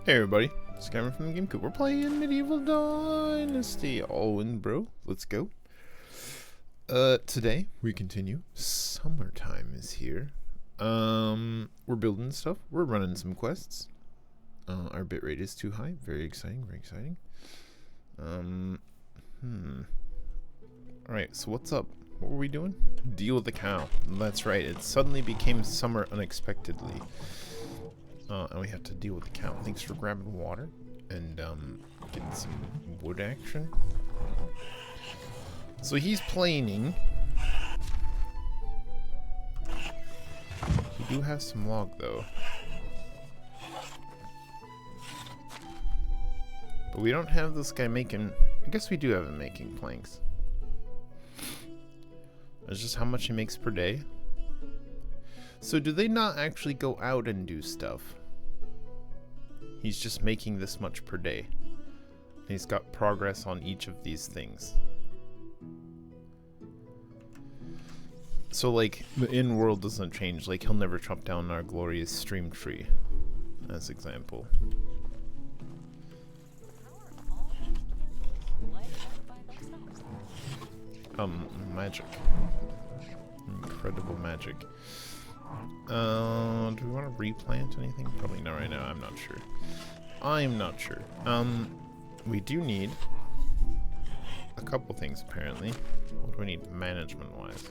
Hey everybody, it's Cameron from the GameCube. We're playing Medieval Dynasty. Alwyn, bro. Let's go. Today we continue. Summertime is here. We're building stuff. We're running some quests. Our bitrate is too high. Very exciting, very exciting. Alright, so what's up? What were we doing? Deal with the cow. That's right, it suddenly became summer unexpectedly. And we have to deal with the cow. Thanks for grabbing water and getting some wood action. So he's planing. We do have some log though. But we don't have this guy making... I guess we do have him making planks. It's just how much he makes per day. So do they not actually go out and do stuff? He's just making this much per day. And he's got progress on each of these things. So like, the in-world doesn't change. Like, he'll never chop down our glorious stream tree. As example. Magic. Incredible magic. Do we want to replant anything? Probably not right now, I'm not sure. I'm not sure. We do need a couple things apparently. What do we need management-wise?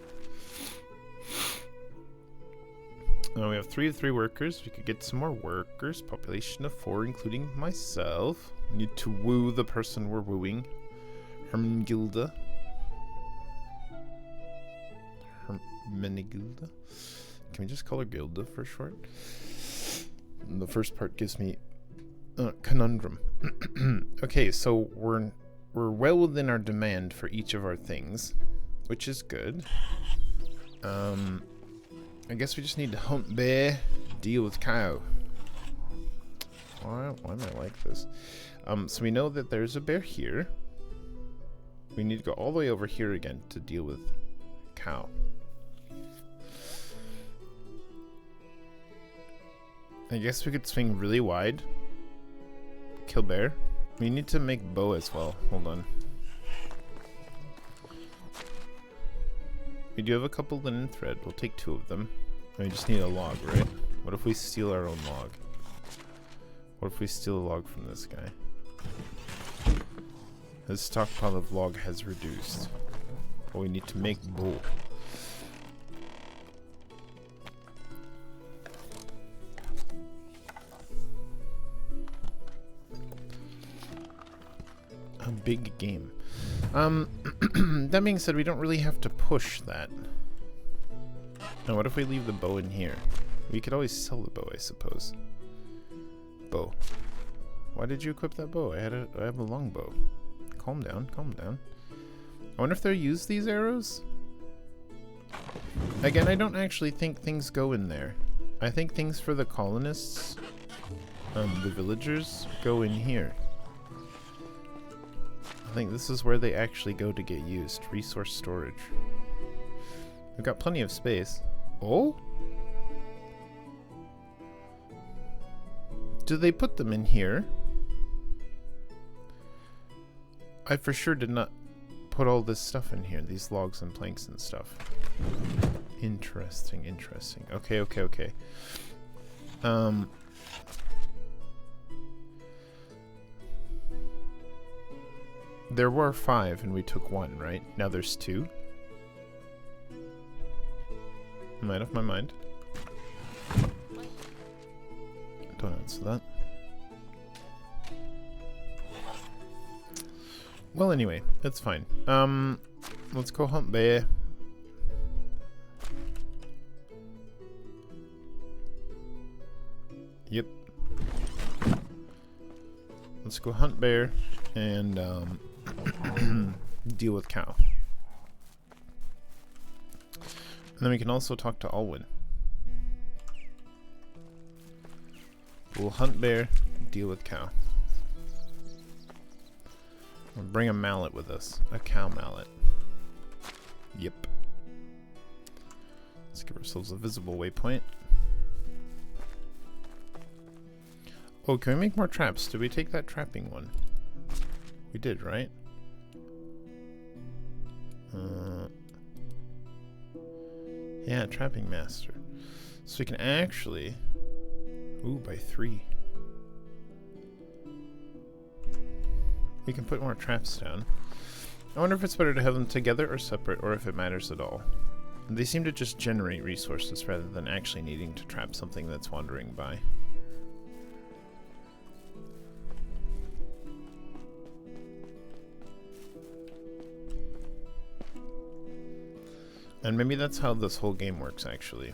We have 3 of 3 workers. We could get some more workers. Population of 4, including myself. We need to woo the person we're wooing. Hermengilda. Hermenegilda? Can we just call her Gilda for short? And the first part gives me conundrum. Okay, so we're well within our demand for each of our things, which is good. I guess we just need to hunt bear, deal with cow. Why am I like this? So we know that there's a bear here. We need to go all the way over here again to deal with cow. I guess we could swing really wide. Kill bear. We need to make bow as well. Hold on. We do have a couple linen thread. We'll take 2 of them. And we just need a log, right? What if we steal our own log? What if we steal a log from this guy? His stockpile of log has reduced. But we need to make bow. A big game. That being said, we don't really have to push that. Now, what if we leave the bow in here? We could always sell the bow, I suppose. Bow. Why did you equip that bow? I have a long bow. Calm down, calm down. I wonder if they use these arrows? Again, I don't actually think things go in there. I think things for the colonists, the villagers, go in here. I think this is where they actually go to get used. Resource storage. We've got plenty of space. Oh? Do they put them in here? I for sure did not put all this stuff in here. These logs and planks and stuff. Interesting, interesting. Okay, okay, okay. There were 5 and we took 1, right? Now there's 2. Am I out of my mind? Don't answer that. Well, anyway, that's fine. Let's go hunt bear. Yep. Let's go hunt bear and deal with cow. And then we can also talk to Alwyn. We'll hunt bear, deal with cow. We'll bring a mallet with us. A cow mallet. Yep. Let's give ourselves a visible waypoint. Oh, can we make more traps? Did we take that trapping one? We did, right? Yeah, trapping master. So we can actually... Ooh, by 3. We can put more traps down. I wonder if it's better to have them together or separate, or if it matters at all. They seem to just generate resources rather than actually needing to trap something that's wandering by. And maybe that's how this whole game works, actually,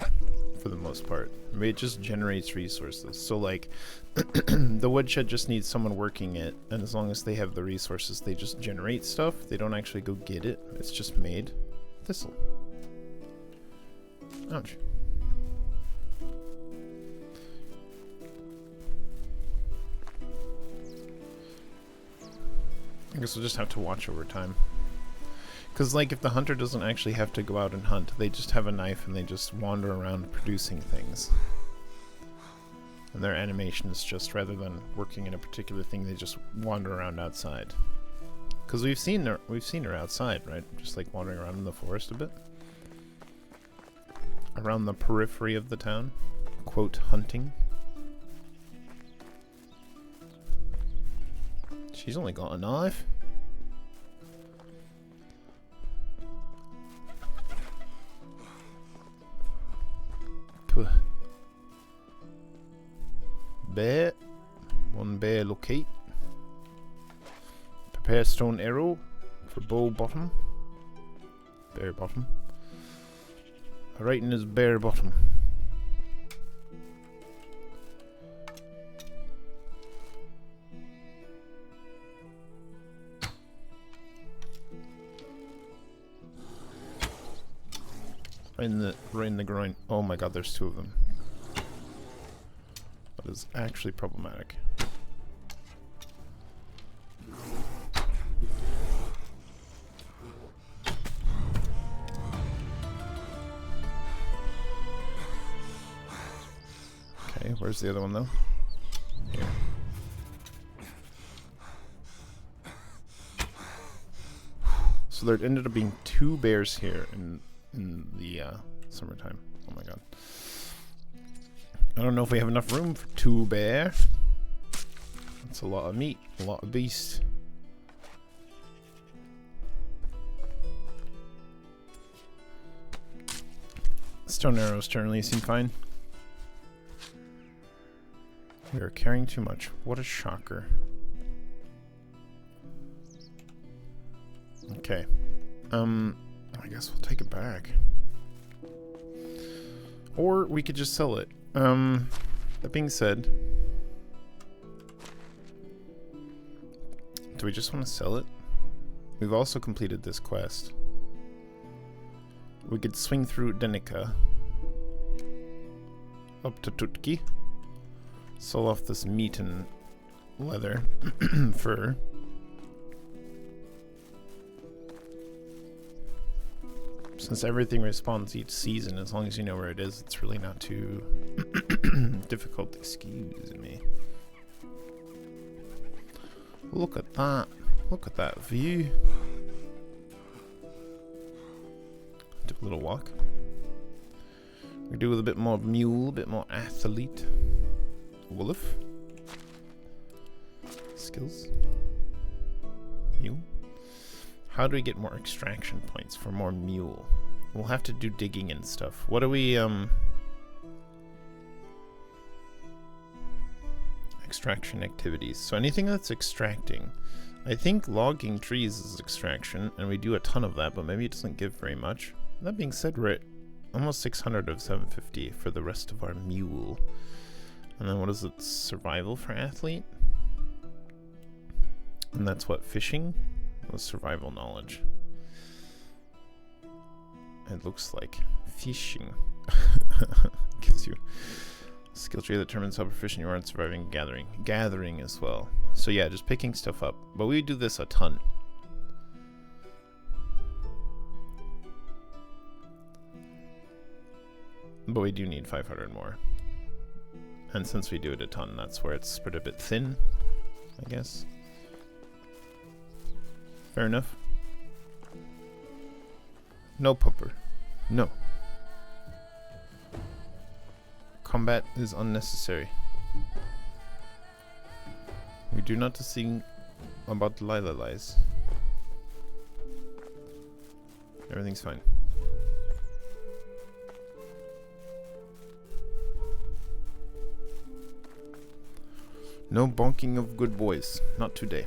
for the most part. Maybe it just generates resources. So, like, the woodshed just needs someone working it, and as long as they have the resources, they just generate stuff. They don't actually go get it. It's just made. Thistle. Ouch. I guess we'll just have to watch over time. Because, like, if the hunter doesn't actually have to go out and hunt, they just have a knife and they just wander around producing things. And their animation is just, rather than working in a particular thing, they just wander around outside. Because we've seen her outside, right? Just, like, wandering around in the forest a bit. Around the periphery of the town. Quote, hunting. She's only got a knife. Bear. One bear locate. Prepare stone arrow for bow bottom. Bear bottom. Right in his bare bottom. Right in the groin. Oh my god, there's 2 of them. That is actually problematic. Okay, where's the other one though? Here. So there ended up being 2 bears here in the summertime. Oh my god. I don't know if we have enough room for 2 bear. That's a lot of meat, a lot of beast. Stone arrows generally seem fine. We are carrying too much. What a shocker. Okay. I guess we'll take it back. Or we could just sell it. That being said, do we just want to sell it? We've also completed this quest. We could swing through Denica up to Tutki, sell off this meat and leather fur. Since everything respawns each season, as long as you know where it is, it's really not too difficult. Excuse me. Look at that. Look at that view. Do a little walk. We do with a bit more mule, a bit more athlete. Wolf. Skills. Mule. How do we get more extraction points for more mule? We'll have to do digging and stuff. What do we, extraction activities. So anything that's extracting. I think logging trees is extraction, and we do a ton of that, but maybe it doesn't give very much. That being said, we're at almost 600 of 750 for the rest of our mule. And then what is it? Survival for athlete? And that's what? Fishing? With survival knowledge. It looks like fishing. Gives you a skill tree that determines how proficient you are in surviving and gathering. Gathering as well. So yeah, just picking stuff up. But we do this a ton. But we do need 500 more. And since we do it a ton, that's where it's spread a bit thin, I guess. Fair enough. No pupper. No. Combat is unnecessary. We do not sing about Lila lies. Everything's fine. No bonking of good boys. Not today.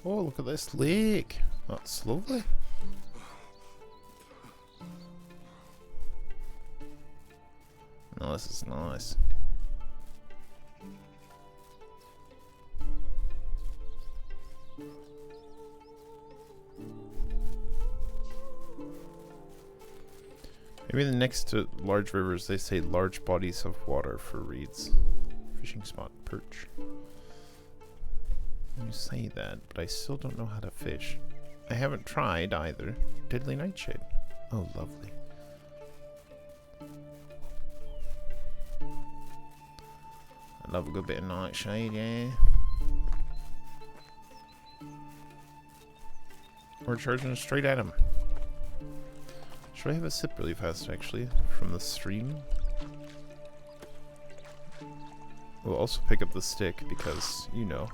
Oh, look at this lake. That's lovely. No, this is nice. Maybe the next to large rivers, they say large bodies of water for reeds. Fishing spot, perch. You say that, but I still don't know how to fish. I haven't tried either. Deadly nightshade. Oh, lovely. I love a good bit of nightshade, yeah. We're charging straight at him. Should I have a sip really fast, actually, from the stream? We'll also pick up the stick because, you know.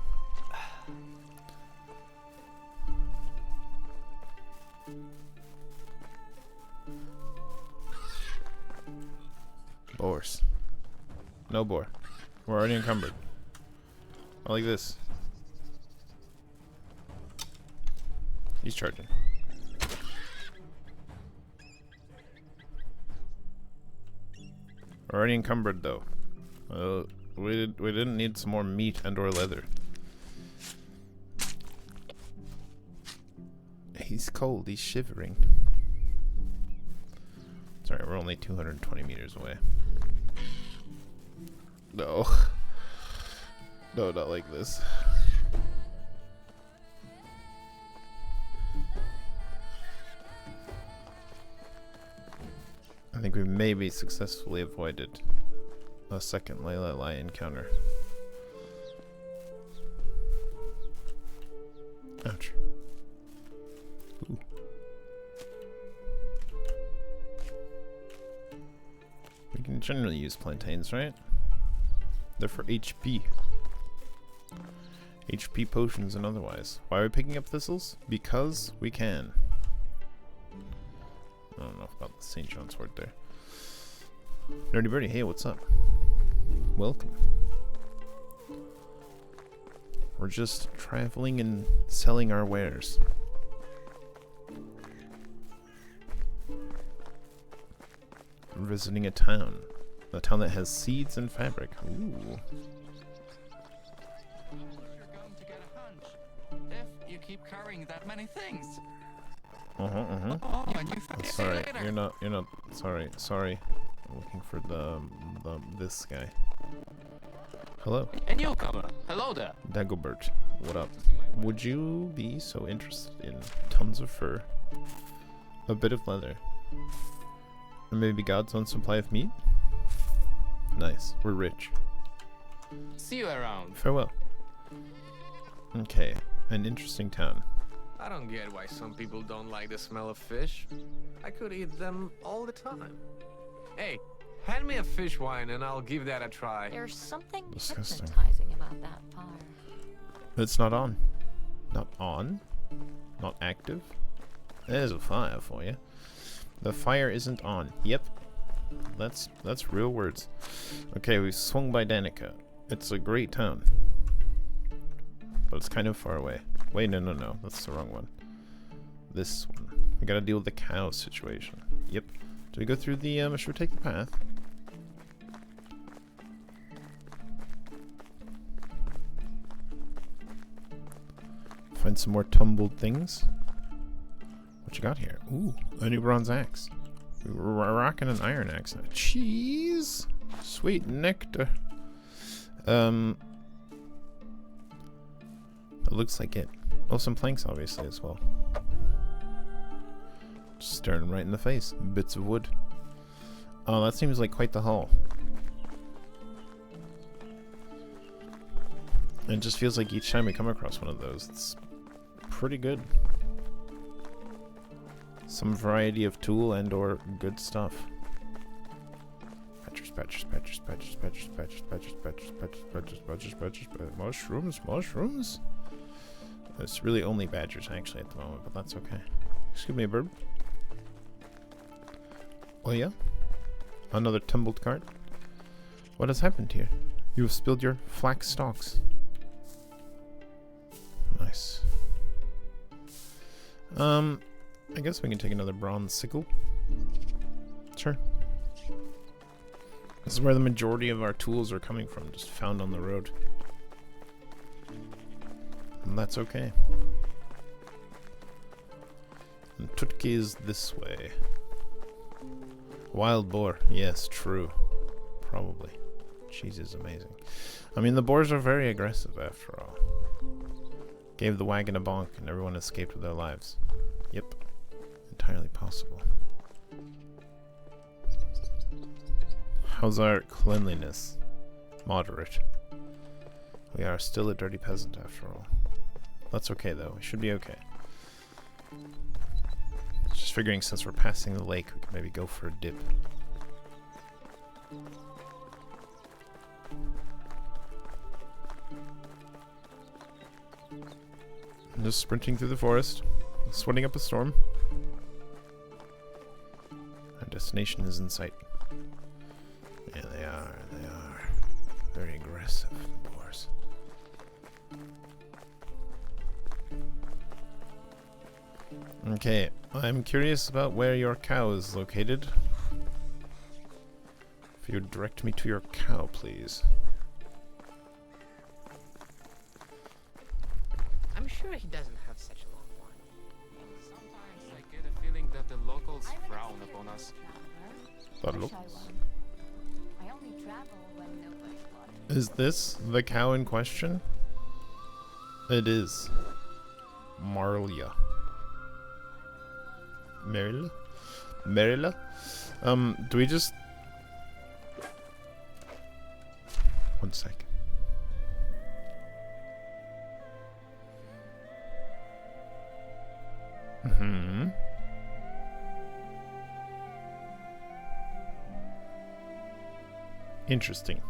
Boars. No boar. We're already encumbered. I like this. He's charging. We're already encumbered though. We didn't need some more meat and or leather. He's cold, he's shivering. Sorry, we're only 220 meters away. No. No, not like this. I think we maybe successfully avoided a second Layla Lie encounter. Ouch. Ooh. We can generally use plantains, right? They're for HP. HP potions and otherwise. Why are we picking up thistles? Because we can. I don't know about the St. John's wort there. Nerdy Birdie, hey, what's up? Welcome. We're just traveling and selling our wares. We're visiting a town that has seeds and fabric. Ooh. You're going to get a hunch if you keep carrying that many things. Oh, And you forget sorry, later. you're not, sorry. I'm looking for this guy. Hello. A newcomer. Hello there. Dagobert, what up? Would you be so interested in tons of fur, a bit of leather, and maybe God's own supply of meat? Nice, we're rich. See you around. Farewell. Okay, an interesting town. I don't get why some people don't like the smell of fish. I could eat them all the time. Hey, hand me a fish wine and I'll give that a try. There's something Disgusting. hypnotizing about that fire. It's not on. Not on? Not active? There's a fire for you. The fire isn't on. Yep. That's real words. Okay, we swung by Danica. It's a great town. But it's kind of far away. Wait, no. That's the wrong one. This one. We gotta deal with the cow situation. Yep. Do we go through the, should we take the path? Find some more tumbled things. What you got here? Ooh, a new bronze axe. We're rocking an iron axe now. Cheese! Sweet nectar. That looks like it. Oh, some planks obviously as well. Just staring right in the face. Bits of wood. Oh, that seems like quite the haul. It just feels like each time we come across one of those, it's pretty good. Some variety of tool and or good stuff. Mushrooms, mushrooms. It's really only badgers actually at the moment, but that's okay. Excuse me, bird. Oh yeah? Another tumbled cart? What has happened here? You have spilled your flax stalks. Nice. I guess we can take another bronze sickle. Sure. This is where the majority of our tools are coming from, just found on the road. And that's okay. And Tutki is this way. Wild boar. Yes, true. Probably. Cheese is amazing. I mean, the boars are very aggressive after all. Gave the wagon a bonk and everyone escaped with their lives. Yep. Entirely possible. How's our cleanliness? Moderate. We are still a dirty peasant after all. That's okay though. We should be okay. Just figuring since we're passing the lake, we can maybe go for a dip. I'm just sprinting through the forest, sweating up a storm. Our destination is in sight. Yeah, they are. They are. Very aggressive boars. Okay, I'm curious about where your cow is located. If you would direct me to your cow, please. I'm sure he doesn't have such a long one. Sometimes I get a feeling that the locals frown upon us. I only travel when nobody watches. Is this the cow in question? It is. Marlia. Marilla? Marilla? Do we just... One sec. Mm-hmm. Interesting.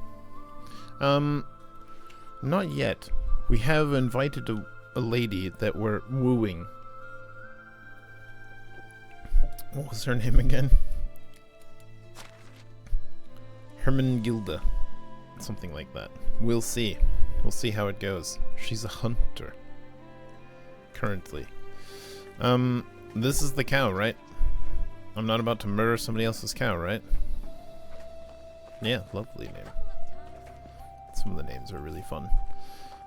Not yet. We have invited a lady that we're wooing. What was her name again? Hermengilda. Something like that. We'll see. We'll see how it goes. She's a hunter. Currently. This is the cow, right? I'm not about to murder somebody else's cow, right? Yeah, lovely name. Some of the names are really fun.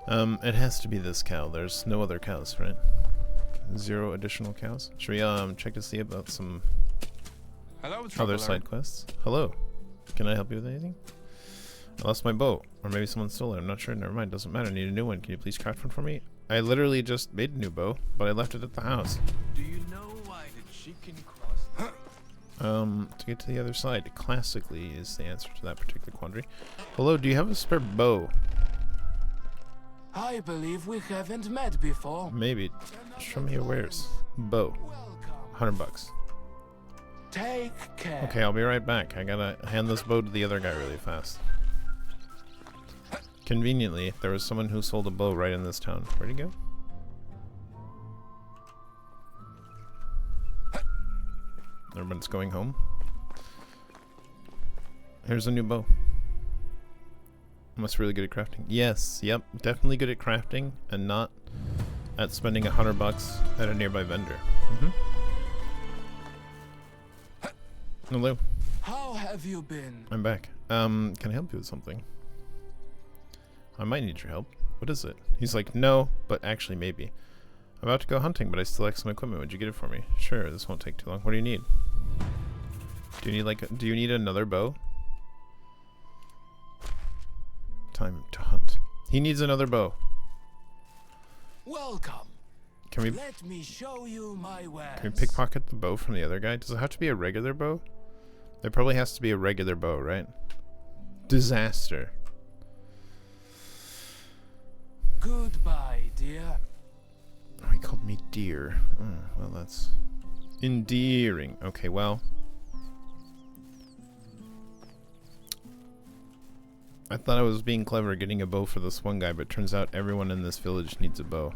It has to be this cow. There's no other cows, right? 0 additional cows. Should we check to see about some Hello, other traveler. side quests? Hello. Can I help you with anything? I lost my bow. Or maybe someone stole it. I'm not sure. Never mind. Doesn't matter. I need a new one. Can you please craft one for me? I literally just made a new bow, but I left it at the house. Do you know why the chicken crossed? To get to the other side, classically is the answer to that particular quandary. Hello, do you have a spare bow? I believe we haven't met before. Maybe. Show me your wares. Bow. Welcome. $100. Take care. Okay, I'll be right back. I gotta hand this bow to the other guy really fast. Conveniently, there was someone who sold a bow right in this town. Where'd he go? Everyone's going home. Here's a new bow. Must really good at crafting. Yes, yep, definitely good at crafting and not at spending $100 at a nearby vendor. Hello, How have you been? I'm back. Can I help you with something? I might need your help. What is it? He's like, no, but actually maybe. I'm about to go hunting, but I still like some equipment. Would you get it for me? Sure, this won't take too long. What do you need? Do you need another bow? Time to hunt. He needs another bow. Welcome. Can we Let me show you my wares. pickpocket the bow from the other guy? Does it have to be a regular bow? There probably has to be a regular bow, right? Disaster. Goodbye, dear. Oh, he called me dear. Oh, well, that's endearing. Okay, well. I thought I was being clever getting a bow for this one guy, but turns out everyone in this village needs a bow.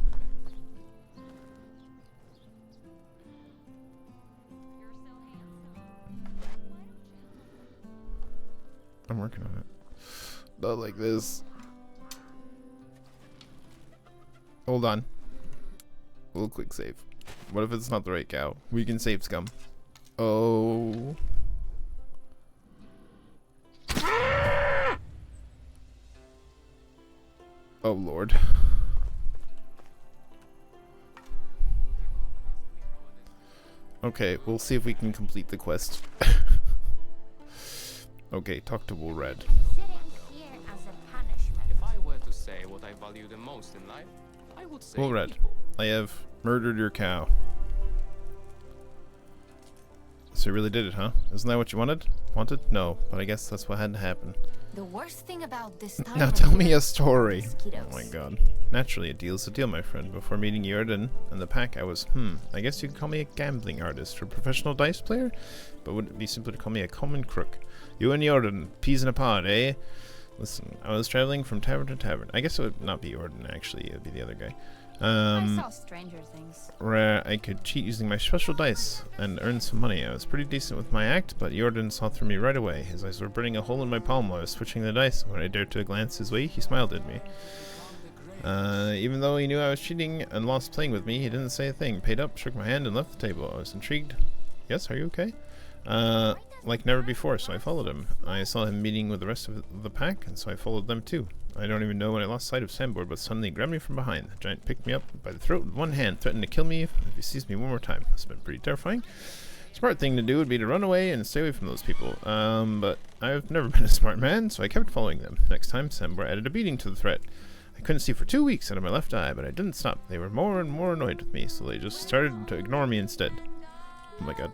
I'm working on it. Not like this. Hold on. A little quick save. What if it's not the right cow? We can save scum. Oh. Oh lord. Okay, we'll see if we can complete the quest. Okay, talk to Wool Red. Sitting here as a punishment. If I were to say what I value the most in life, I would say Wool Red, people. I have murdered your cow. So you really did it, huh? Isn't that what you wanted? Wanted? No, but I guess that's what had to happen. The worst thing about this time Now of tell year me a is story. mosquitoes. Oh my god. Naturally, a deal's a deal, my friend. Before meeting Jordan and the pack, I was, I guess you could call me a gambling artist or professional dice player? But would it be simpler to call me a common crook? You and Jordan, peas in a pod, eh? Listen, I was traveling from tavern to tavern. I guess it would not be Jordan, actually. It would be the other guy. I saw Stranger Things. Where I could cheat using my special dice and earn some money. I was pretty decent with my act, but Jordan saw through me right away. His eyes were burning a hole in my palm while I was switching the dice. When I dared to glance his way, he smiled at me. Even though he knew I was cheating and lost playing with me, he didn't say a thing. Paid up, shook my hand, and left the table. I was intrigued. Yes, are you okay? Like never before, so I followed him. I saw him meeting with the rest of the pack, and so I followed them too. I don't even know when I lost sight of Sandboard, but suddenly he grabbed me from behind. The giant picked me up by the throat with one hand, threatened to kill me if he sees me one more time. It's been pretty terrifying. Smart thing to do would be to run away and stay away from those people. But I've never been a smart man, so I kept following them. Next time, Sandboard added a beating to the threat. I couldn't see for 2 weeks out of my left eye, but I didn't stop. They were more and more annoyed with me, so they just started to ignore me instead. Oh my god.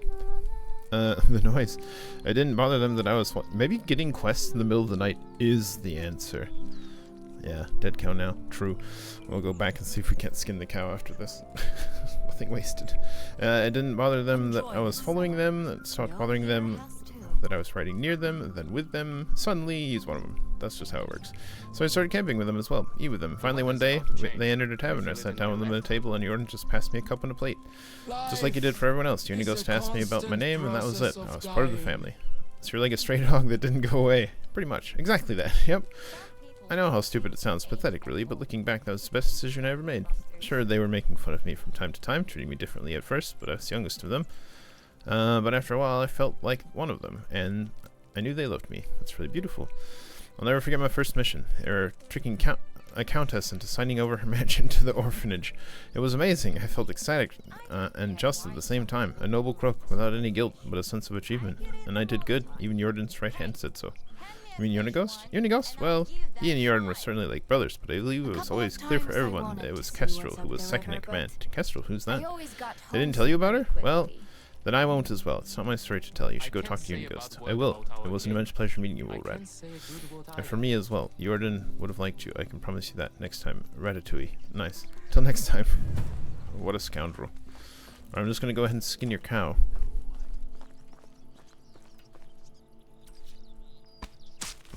The noise. I didn't bother them that I was... Maybe getting quests in the middle of the night is the answer. Yeah, dead cow now. True. We'll go back and see if we can't skin the cow after this. Nothing wasted. It didn't bother them that I was following them. It stopped bothering them that I was riding near them, and then with them. Suddenly, he's one of them. That's just how it works. So I started camping with them as well. Eat with them. Finally, one day, they entered a tavern. I sat down with them at a table, and Jordan just passed me a cup and a plate. Just like he did for everyone else. Unigost asked me about my name, and that was it. I was part of the family. So you're like a stray dog that didn't go away. Pretty much. Exactly that. Yep. I know how stupid it sounds, pathetic really, but looking back, that was the best decision I ever made. Sure, they were making fun of me from time to time, treating me differently at first, but I was the youngest of them. But after a while, I felt like one of them, and I knew they loved me. That's really beautiful. I'll never forget my first mission. They were tricking a countess into signing over her mansion to the orphanage. It was amazing. I felt ecstatic and just at the same time. A noble crook without any guilt, but a sense of achievement. And I did good. Even Jordan's right hand said so. You mean Unigost? Unigost? Well, he and Jordan were certainly like brothers, but I believe it was always clear for everyone that it was Kestrel who was second in command. Kestrel? Who's that? They didn't tell you about her? Well, then I won't as well. It's not my story to tell. You should go talk to Unigost. I will. It was an immense pleasure meeting you, Wool Red. And for me as well. Jordan would have liked you. I can promise you that next time. Ratatouille. Nice. Till next time. What a scoundrel. I'm just going to go ahead and skin your cow.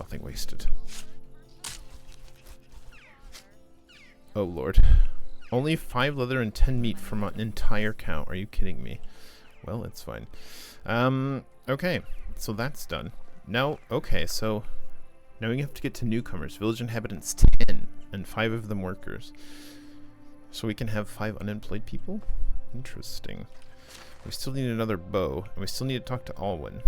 Nothing wasted. Oh lord. Only 5 leather and 10 meat from an entire cow. Are you kidding me? Well, it's fine. Okay. So that's done. Now, okay, so now we have to get to newcomers. Village inhabitants 10 and 5 of them workers. So we can have 5 unemployed people? Interesting. We still need another bow, and we still need to talk to Alwyn.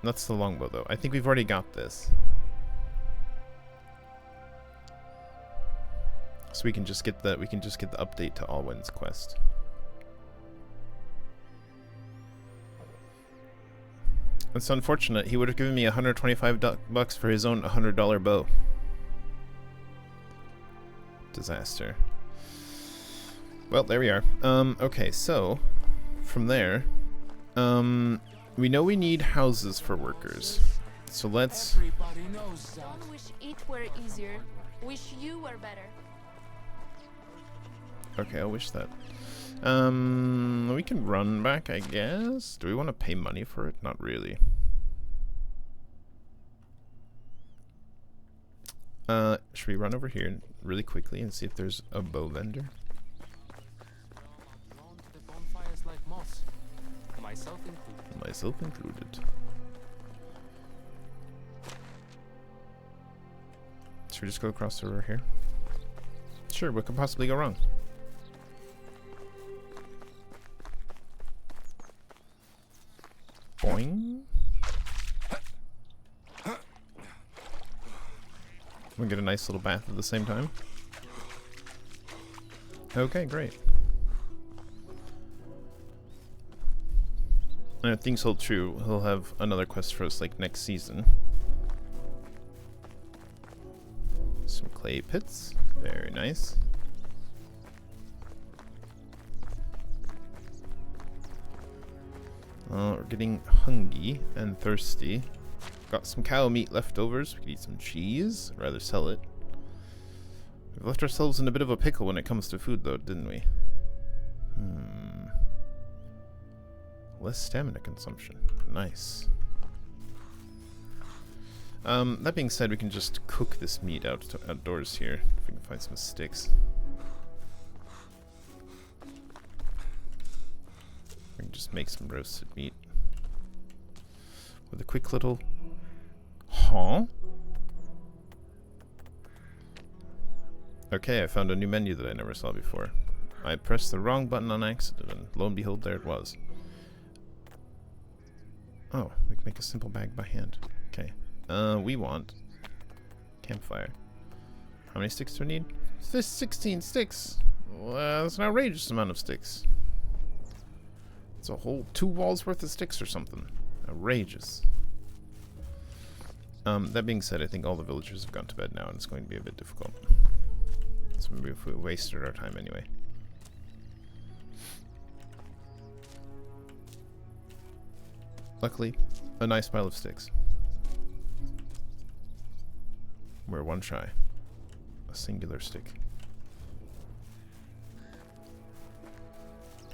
That's the longbow, though. I think we've already got this. So we can just get the update to Alwyn's quest. It's unfortunate. He would have given me $125 for his own $100 bow. Disaster. Well, there we are. Okay, so from there, We know we need houses for workers. So let's... Everybody knows that. Don't wish it were easier. Wish you were better. Okay, I wish that. We can run back, I guess. Do we want to pay money for it? Not really. Should we run over here really quickly and see if there's a bow vendor? Drawn to the bonfires like moss, myself included. Myself included. Should we just go across the river here? Sure, what could possibly go wrong? Boing. We get a nice little bath at the same time. Okay, great. And if things hold true, he'll have another quest for us like next season. Some clay pits. Very nice. We're getting hungry and thirsty. Got some cow meat leftovers. We could eat some cheese. I'd rather sell it. We've left ourselves in a bit of a pickle when it comes to food, though, didn't we? Less stamina consumption. Nice. That being said, we can just cook this meat outdoors here. If we can find some sticks. We can just make some roasted meat. With a quick little... Huh? Okay, I found a new menu that I never saw before. I pressed the wrong button on accident, and lo and behold, there it was. Oh, we can make a simple bag by hand. Okay. We want... campfire. How many sticks do we need? 16 sticks! Well, that's an outrageous amount of sticks. It's a whole 2 walls worth of sticks or something. Outrageous. That being said, I think all the villagers have gone to bed now, and it's going to be a bit difficult. So maybe if we wasted our time anyway. Luckily, a nice pile of sticks. We're one shy. A singular stick.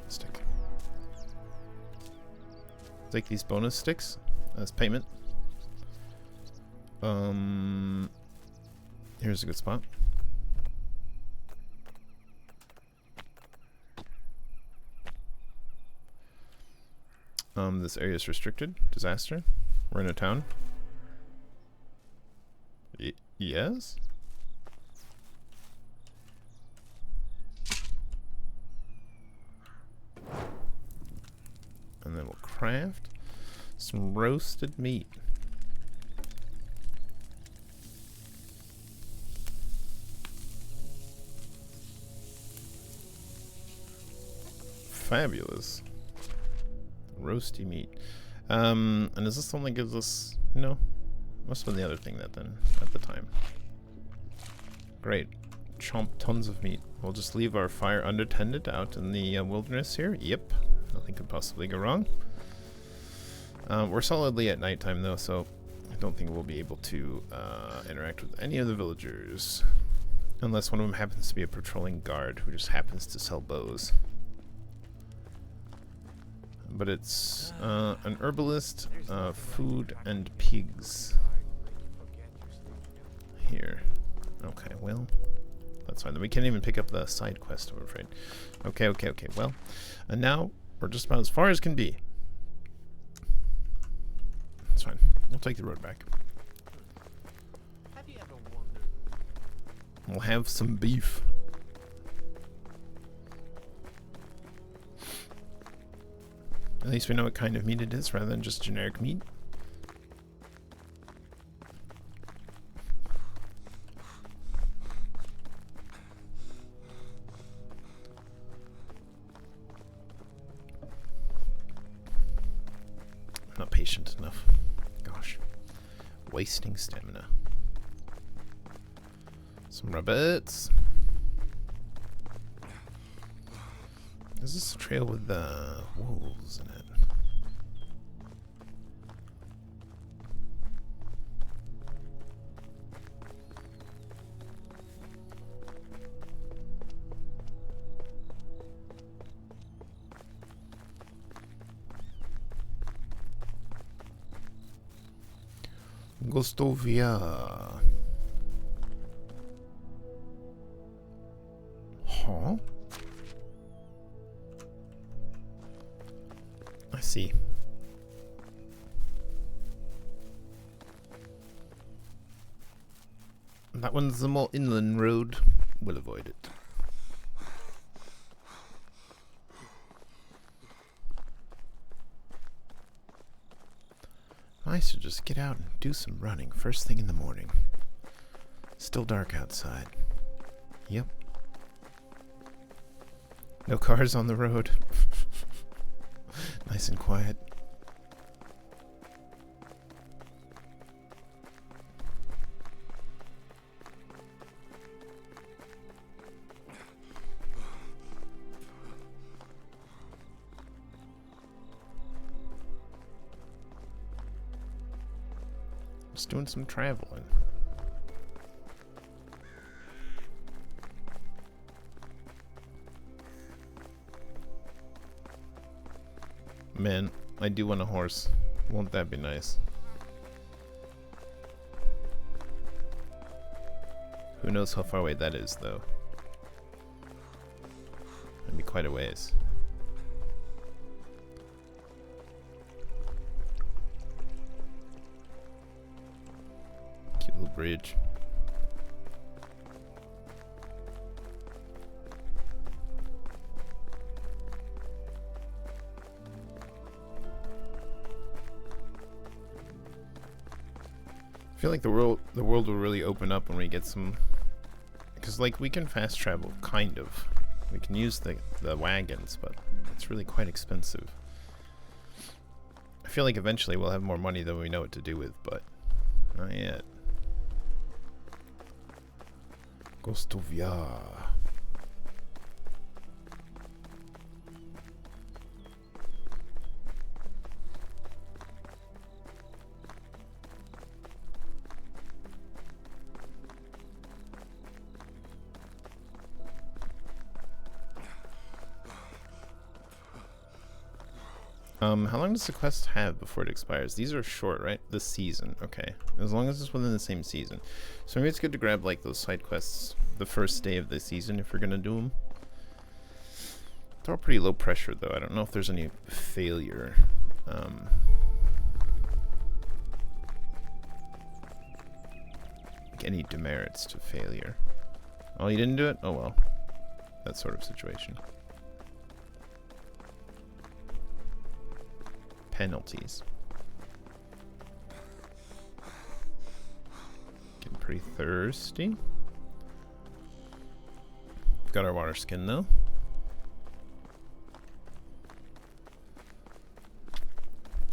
Stick. Take these bonus sticks as payment. Here's a good spot. This area is restricted. Disaster. We're in a town. Yes? And then we'll craft some roasted meat. Fabulous. Roasty meat. And is this the one that gives us... No? Must have been the other thing that then, at the time. Great. Chomp tons of meat. We'll just leave our fire unattended out in the wilderness here. Yep. Nothing could possibly go wrong. We're solidly at nighttime though, so I don't think we'll be able to interact with any of the villagers. Unless one of them happens to be a patrolling guard who just happens to sell bows. But it's an herbalist, food, and pigs. Here. Okay, well, that's fine. Then we can't even pick up the side quest, I'm afraid. Okay. Well, and now we're just about as far as can be. That's fine. We'll take the road back. Have you ever wondered? We'll have some beef. At least we know what kind of meat it is rather than just generic meat. I'm not patient enough. Gosh. Wasting stamina. Some rabbits. Is this a trail with wolves in it? Gostovia. Huh? I see. That one's the more inland road. We'll avoid it. Nice to just get out and do some running first thing in the morning. Still dark outside. Yep. No cars on the road. Nice and quiet. Just doing some traveling. Man, I do want a horse. Won't that be nice? Who knows how far away that is, though? That'd be quite a ways. Cute little bridge. I feel like the world will really open up when we get some, because like we can fast travel, kind of. We can use the wagons, but it's really quite expensive. I feel like eventually we'll have more money than we know what to do with, but not yet. Gostovia. How long does the quest have before it expires? These are short, right? This season, okay. As long as it's within the same season. So maybe it's good to grab like those side quests the first day of the season if you're gonna do them. They're all pretty low pressure though. I don't know if there's any failure. Like any demerits to failure. Oh, you didn't do it? Oh well. That sort of situation. Penalties. Getting pretty thirsty. We've got our water skin though.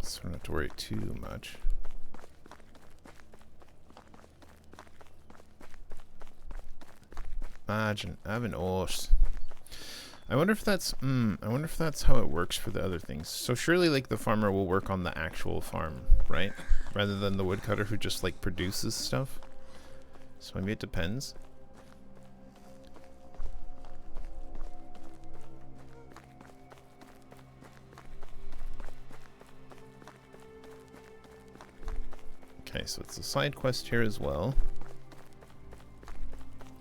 So we don't have to worry too much. Imagine having horse. I wonder if that's how it works for the other things. So surely like the farmer will work on the actual farm, right? Rather than the woodcutter who just like produces stuff. So maybe it depends. Okay, so it's a side quest here as well.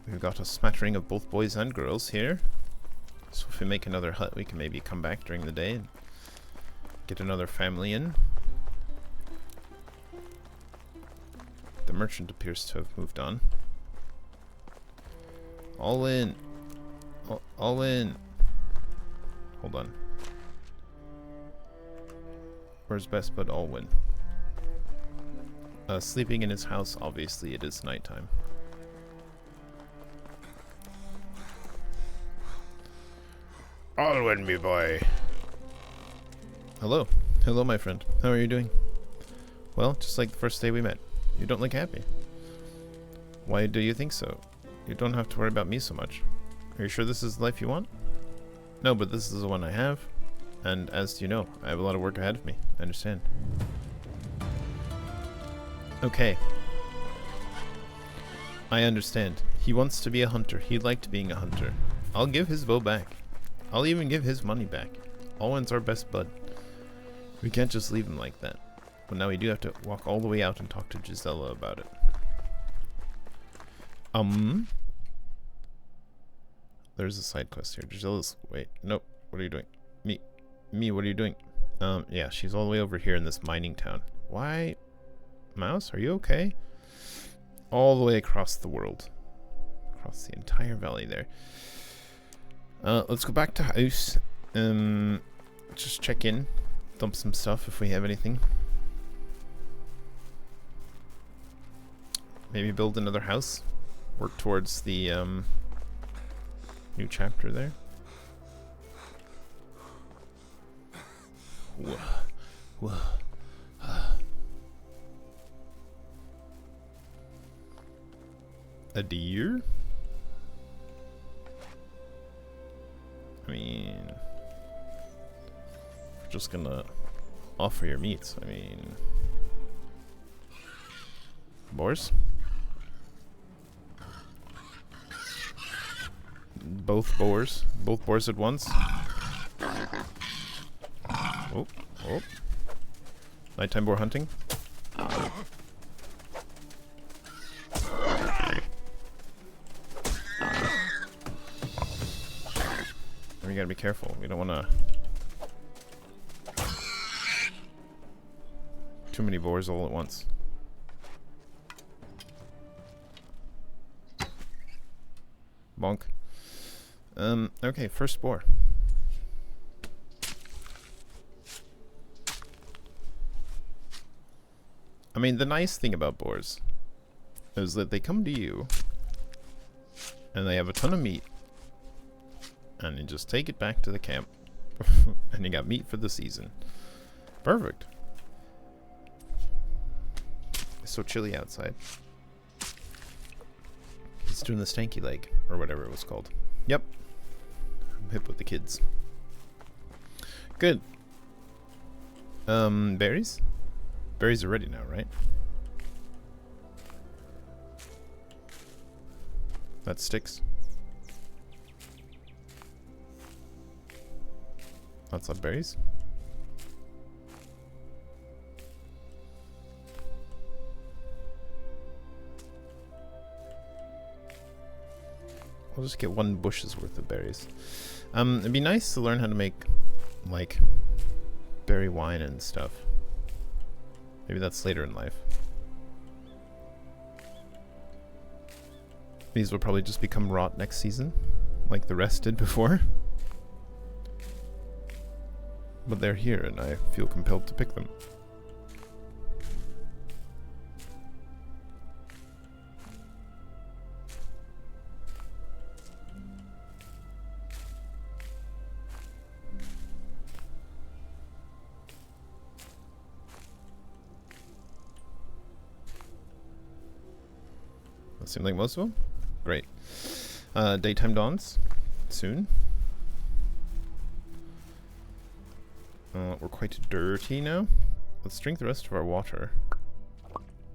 We've got a smattering of both boys and girls here. So if we make another hut, we can maybe come back during the day and get another family in. The merchant appears to have moved on. All in. All in. Hold on. Where's Best Bud Alwyn? Sleeping in his house, obviously it is nighttime. Alwyn, me boy. Hello. Hello, my friend. How are you doing? Well, just like the first day we met. You don't look happy. Why do you think so? You don't have to worry about me so much. Are you sure this is the life you want? No, but this is the one I have. And as you know, I have a lot of work ahead of me. I understand. Okay. I understand. He wants to be a hunter. He liked being a hunter. I'll give his bow back. I'll even give his money back. Alwyn's our best bud. We can't just leave him like that. But now we do have to walk all the way out and talk to Gisela about it. There's a side quest here. Gisela's... Wait, nope. What are you doing? Me, what are you doing? Yeah, she's all the way over here in this mining town. Why? Mouse, are you okay? All the way across the world. Across the entire valley there. Let's go back to house. Just check in. Dump some stuff if we have anything. Maybe build another house. Work towards the new chapter there. Whoa. Whoa. A deer? I mean, we're just gonna offer your meats. I mean, boars? Both boars? Both boars at once? Oh, oh. Nighttime boar hunting? We gotta be careful. We don't wanna... Too many boars all at once. Bonk. Okay, first boar. I mean, the nice thing about boars is that they come to you and they have a ton of meat, and you just take it back to the camp and you got meat for the season. Perfect. It's so chilly outside. He's doing the stanky leg, or whatever it was called. Yep. I'm hip with the kids. Good. Berries? Berries are ready now, right? That sticks. Lots of berries. We'll just get one bush's worth of berries. It'd be nice to learn how to make, like, berry wine and stuff. Maybe that's later in life. These will probably just become rot next season, like the rest did before. But they're here, and I feel compelled to pick them. That seems like most of them? Great. Daytime dawns soon. We're quite dirty now. Let's drink the rest of our water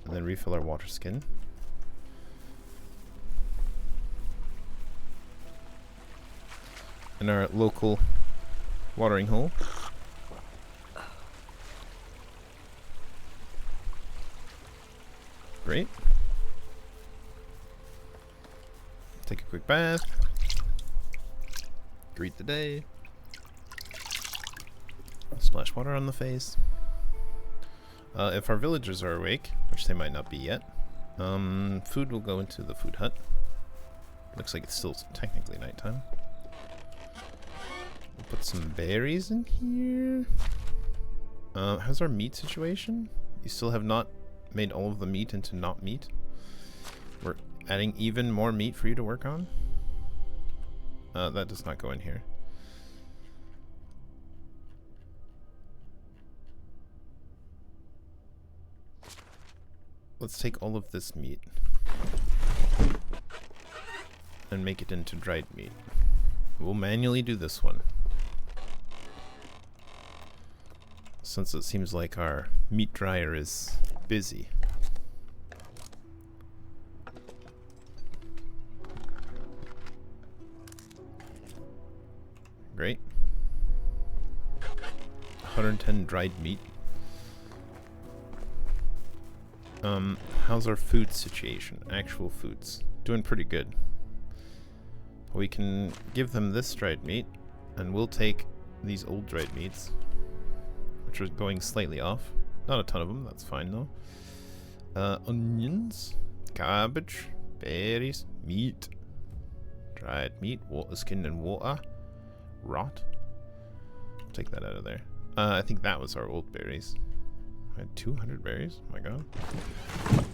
and then refill our water skin. In our local watering hole. Great. Take a quick bath. Greet the day. Splash water on the face. If our villagers are awake, which they might not be yet, food will go into the food hut. Looks like it's still technically nighttime. We'll put some berries in here. How's our meat situation? You still have not made all of the meat into not meat? We're adding even more meat for you to work on? That does not go in here. Let's take all of this meat and make it into dried meat. We'll manually do this one, since it seems like our meat dryer is busy. Great. 110 dried meat. How's our food situation? Actual foods. Doing pretty good. We can give them this dried meat, and we'll take these old dried meats, which are going slightly off. Not a ton of them, that's fine though. Onions, cabbage, berries, meat, dried meat, water skin and water, rot. Take that out of there. I think that was our old berries. I had 200 berries? Oh my god.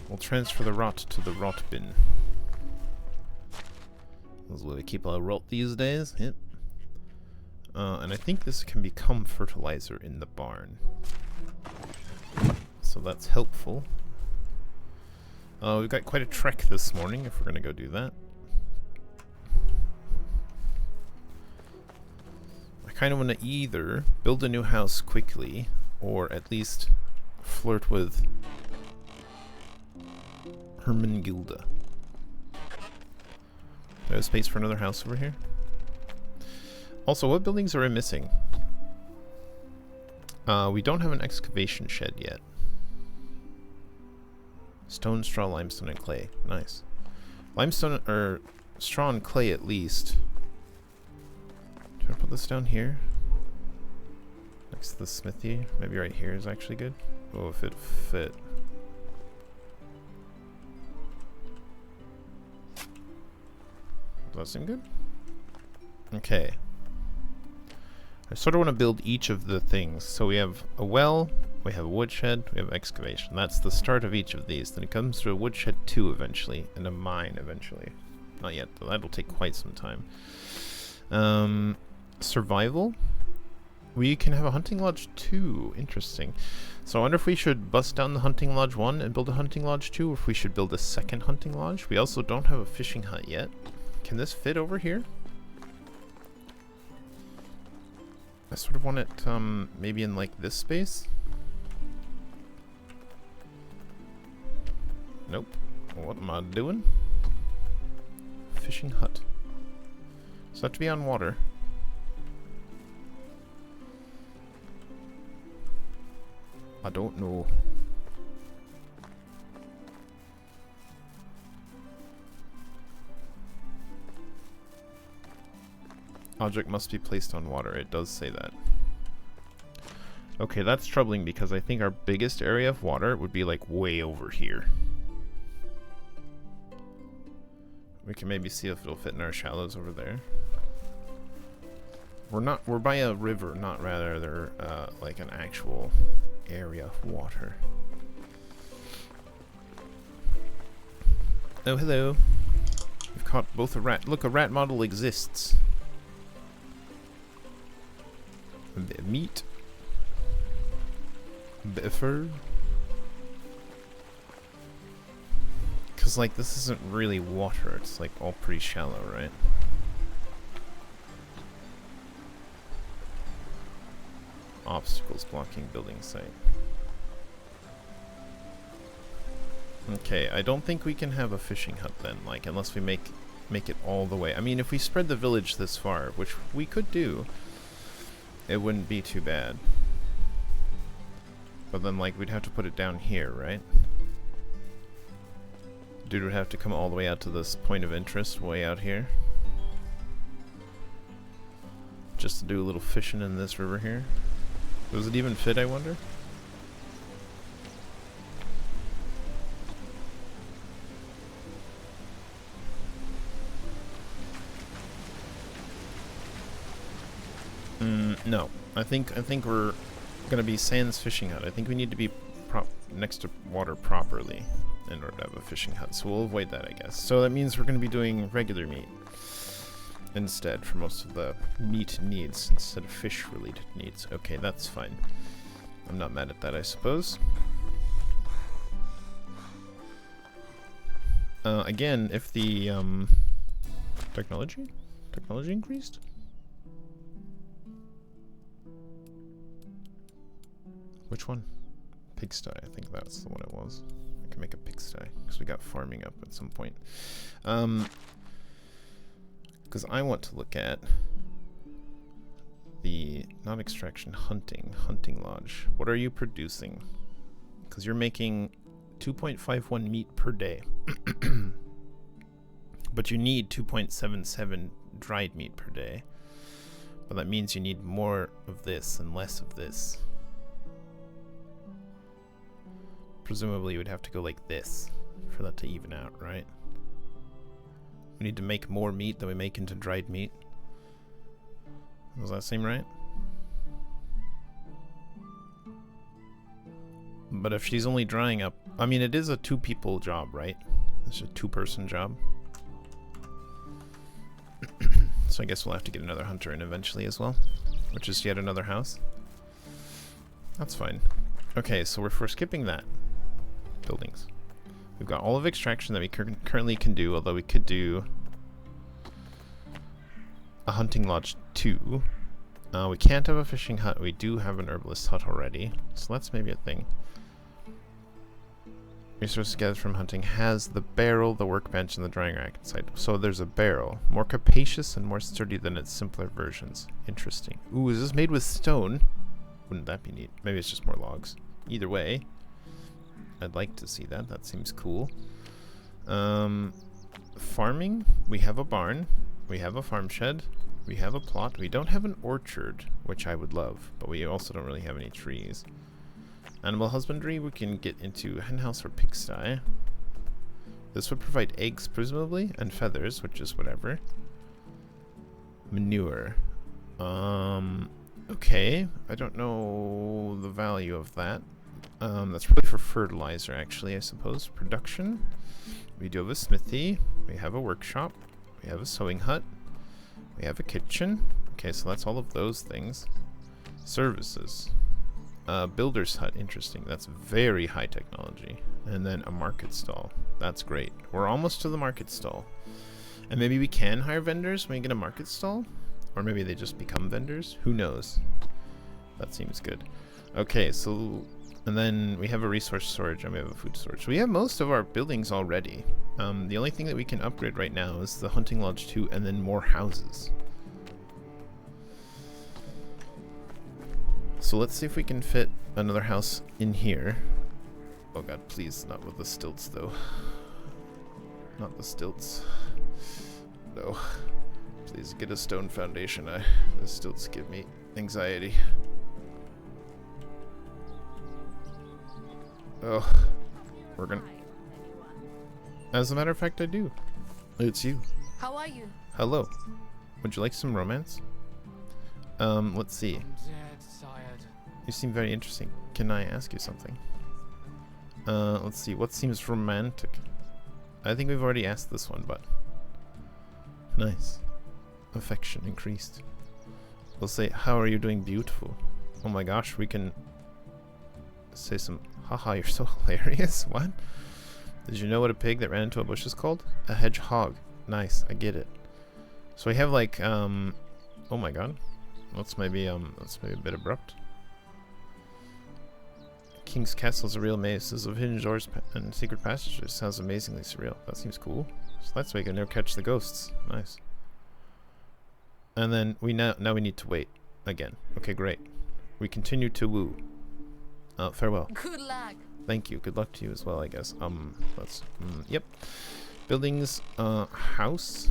We'll transfer the rot to the rot bin. That's where we keep our rot these days. Yep. And I think this can become fertilizer in the barn. So that's helpful. We've got quite a trek this morning if we're going to go do that. I kind of want to either build a new house quickly, or at least flirt with Hermengilda. Do I have space for another house over here? Also, what buildings are I missing? We don't have an excavation shed yet. Stone, straw, limestone, and clay. Nice. Limestone, or straw and clay at least. Do I put this down here? Next to the smithy? Maybe right here is actually good. Oh, if it fit. Does that seem good? Okay. I sort of want to build each of the things. So we have a well, we have a woodshed, we have excavation. That's the start of each of these. Then it comes to a woodshed 2 eventually, and a mine eventually. Not yet, though. That'll take quite some time. Survival. We can have a hunting lodge 2. Interesting. So I wonder if we should bust down the hunting lodge 1 and build a hunting lodge 2, or if we should build a second hunting lodge. We also don't have a fishing hut yet. Can this fit over here? I sort of want it maybe in like this space. Nope. What am I doing? Fishing hut. Does that have to be on water? I don't know. Object must be placed on water. It does say that. Okay, that's troubling because I think our biggest area of water would be like way over here. We can maybe see if it'll fit in our shallows over there. We're by a river, not rather like an actual area of water. Oh, hello. We've caught both a rat. Look, a rat model exists. A bit of meat. A bit of fur. Because, like, this isn't really water. It's, like, all pretty shallow, right? Obstacles blocking building site. Okay, I don't think we can have a fishing hut then, like, unless we make it all the way. I mean, if we spread the village this far, which we could do, it wouldn't be too bad. But then, like, we'd have to put it down here, right? Dude would have to come all the way out to this point of interest way out here. Just to do a little fishing in this river here. Does it even fit, I wonder? No. I think we're gonna be sans fishing hut. I think we need to be next to water properly in order to have a fishing hut. So we'll avoid that, I guess. So that means we're gonna be doing regular meat instead for most of the meat needs instead of fish related needs. Okay, that's fine. I'm not mad at that, I suppose. Again, if the technology increased? Which one? Pigsty, I think that's the one it was. I can make a pigsty, because we got farming up at some point. Because I want to look at the, not extraction, hunting lodge. What are you producing? Because you're making 2.51 meat per day. But you need 2.77 dried meat per day. But that means you need more of this and less of this. Presumably you would have to go like this for that to even out, right? We need to make more meat than we make into dried meat. Does that seem right? But if she's only drying up... I mean, it is a 2-people job, right? It's a 2-person job. So I guess we'll have to get another hunter in eventually as well. Which is yet another house. That's fine. Okay, so we're skipping that. Buildings. We've got all of extraction that we currently can do, although we could do a hunting lodge 2. We can't have a fishing hut. We do have an herbalist hut already, so that's maybe a thing. Resources gathered from hunting has the barrel, the workbench, and the drying rack inside. So there's a barrel, more capacious and more sturdy than its simpler versions. Interesting. Ooh, is this made with stone? Wouldn't that be neat? Maybe it's just more logs. Either way, I'd like to see that. That seems cool. Farming, we have a barn, we have a farm shed, we have a plot. We don't have an orchard, which I would love, but we also don't really have any trees. Animal husbandry, we can get into henhouse or pigsty. This would provide eggs, presumably, and feathers, which is whatever. Manure. Okay. I don't know the value of that. That's probably for fertilizer, actually, I suppose. Production. We do have a smithy. We have a workshop. We have a sewing hut. We have a kitchen. Okay, so that's all of those things. Services. Builder's hut, interesting. That's very high technology. And then a market stall. That's great. We're almost to the market stall. And maybe we can hire vendors when we get a market stall? Or maybe they just become vendors? Who knows? That seems good. Okay, so... And then we have a resource storage and we have a food storage. So we have most of our buildings already. The only thing that we can upgrade right now is the hunting lodge 2 and then more houses. So let's see if we can fit another house in here. Oh god, please, not with the stilts though. Not the stilts. No. Please get a stone foundation. The stilts give me anxiety. Oh, we're gonna... As a matter of fact, I do. It's you. How are you? Hello. Would you like some romance? Let's see. I'm dead tired. You seem very interesting. Can I ask you something? Let's see. What seems romantic? I think we've already asked this one, but... Nice. Affection increased. We'll say, how are you doing, beautiful? Oh my gosh, we can... say some... Haha, you're so hilarious. What? Did you know what a pig that ran into a bush is called? A hedgehog. Nice, I get it. So we have like, oh my god. That's maybe a bit abrupt. King's Castle is a real maze. This is of hidden doors and secret passages. Sounds amazingly surreal. That seems cool. So that's why you can never catch the ghosts. Nice. And then we now we need to wait again. Okay, great. We continue to woo. Farewell. Good luck. Thank you. Good luck to you as well, I guess. Yep. Buildings, house.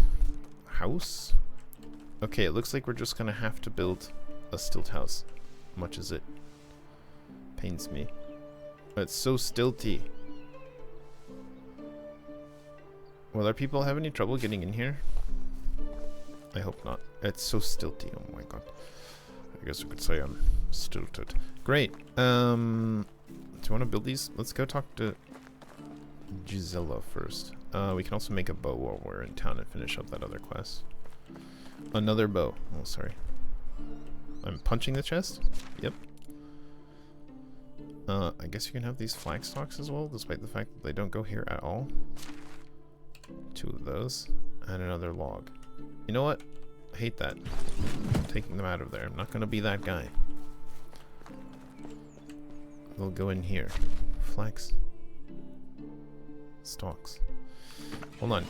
Okay, it looks like we're just gonna have to build a stilt house. Much as it pains me. But it's so stilty. Will our people have any trouble getting in here? I hope not. It's so stilty. Oh my god. I guess we could say I'm stilted. Great. Do you want to build these? Let's go talk to Gisela first. We can also make a bow while we're in town and finish up that other quest. Another bow. Oh, sorry. I'm punching the chest? Yep. I guess you can have these flag stalks as well, despite the fact that they don't go here at all. 2 of those. And another log. You know what? I hate that. I'm taking them out of there. I'm not gonna be that guy. They'll go in here. Flax. Stalks. Hold on.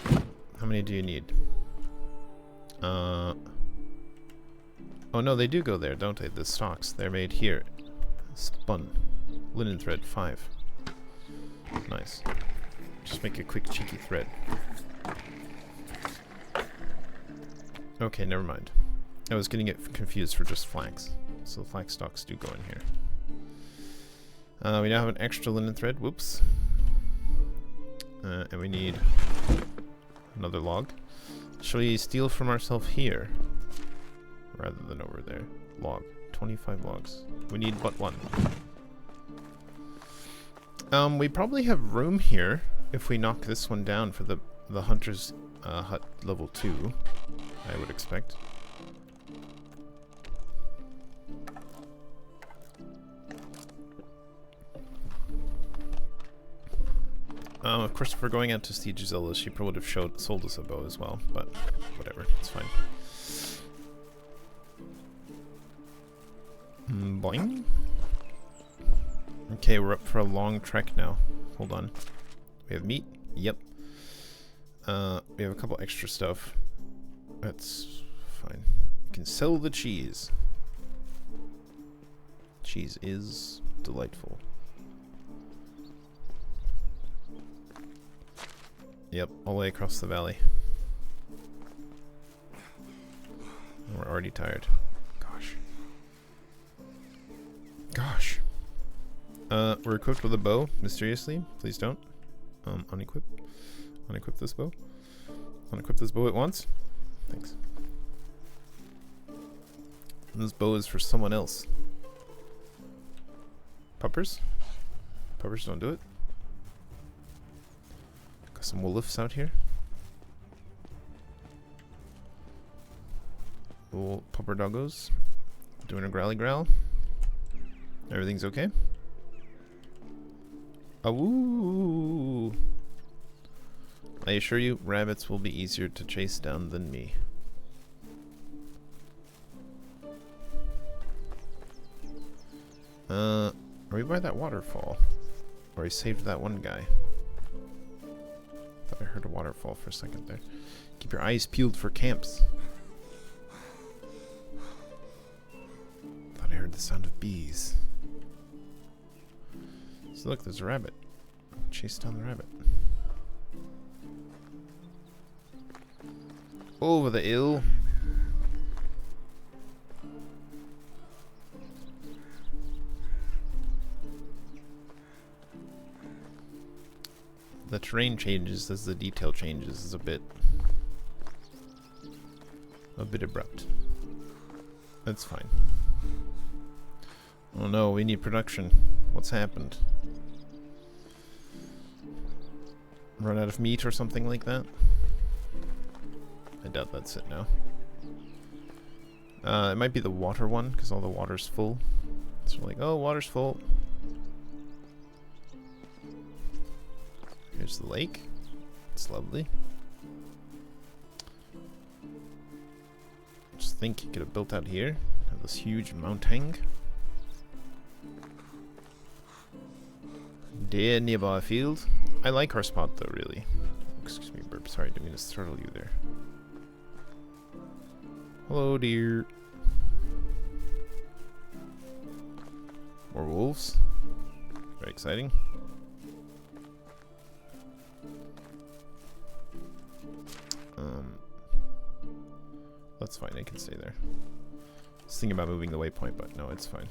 How many do you need? Oh no, they do go there, don't they? The stalks. They're made here. Spun. Linen thread, 5. Nice. Just make a quick cheeky thread. Okay, never mind. I was getting it confused for just flax. So the flax stalks do go in here. We now have an extra linen thread. Whoops. And we need another log. Shall we steal from ourselves here? Rather than over there. Log. 25 logs. We need but one. We probably have room here if we knock this one down for the hunter's hut level 2, I would expect. Of course, if we're going out to see Gisela, she probably would have sold us a bow as well, but whatever, it's fine. Boing. Okay, we're up for a long trek now. Hold on. We have meat? Yep. We have a couple extra stuff. That's fine. We can sell the cheese. Cheese is delightful. Yep, all the way across the valley. And we're already tired. Gosh. Gosh. We're equipped with a bow, mysteriously. Please don't. Unequip. Unequip this bow. Unequip this bow at once. Thanks. This bow is for someone else. Puppers? Puppers don't do it. Got some wolves out here. Little pupper doggos. Doing a growly growl. Everything's okay? Awoo! I assure you, rabbits will be easier to chase down than me. Are we by that waterfall? Or I saved that one guy? Thought I heard a waterfall for a second there. Keep your eyes peeled for camps. Thought I heard the sound of bees. So look, there's a rabbit. Chase down the rabbit. Over the hill. The terrain changes as the detail changes. Is a bit abrupt. That's fine. Oh no, we need production. What's happened? Run out of meat or something like that? I doubt that's it now. It might be the water one, because all the water's full. So we're like, oh, water's full. Here's the lake. It's lovely. Just think you could have built out here. Have this huge mountain. Dear nearby field. I like our spot though, really. Excuse me, burp. Sorry, didn't mean to startle you there. Hello, dear. More wolves. Very exciting. That's fine, I can stay there. I was thinking about moving the waypoint, but no, it's fine.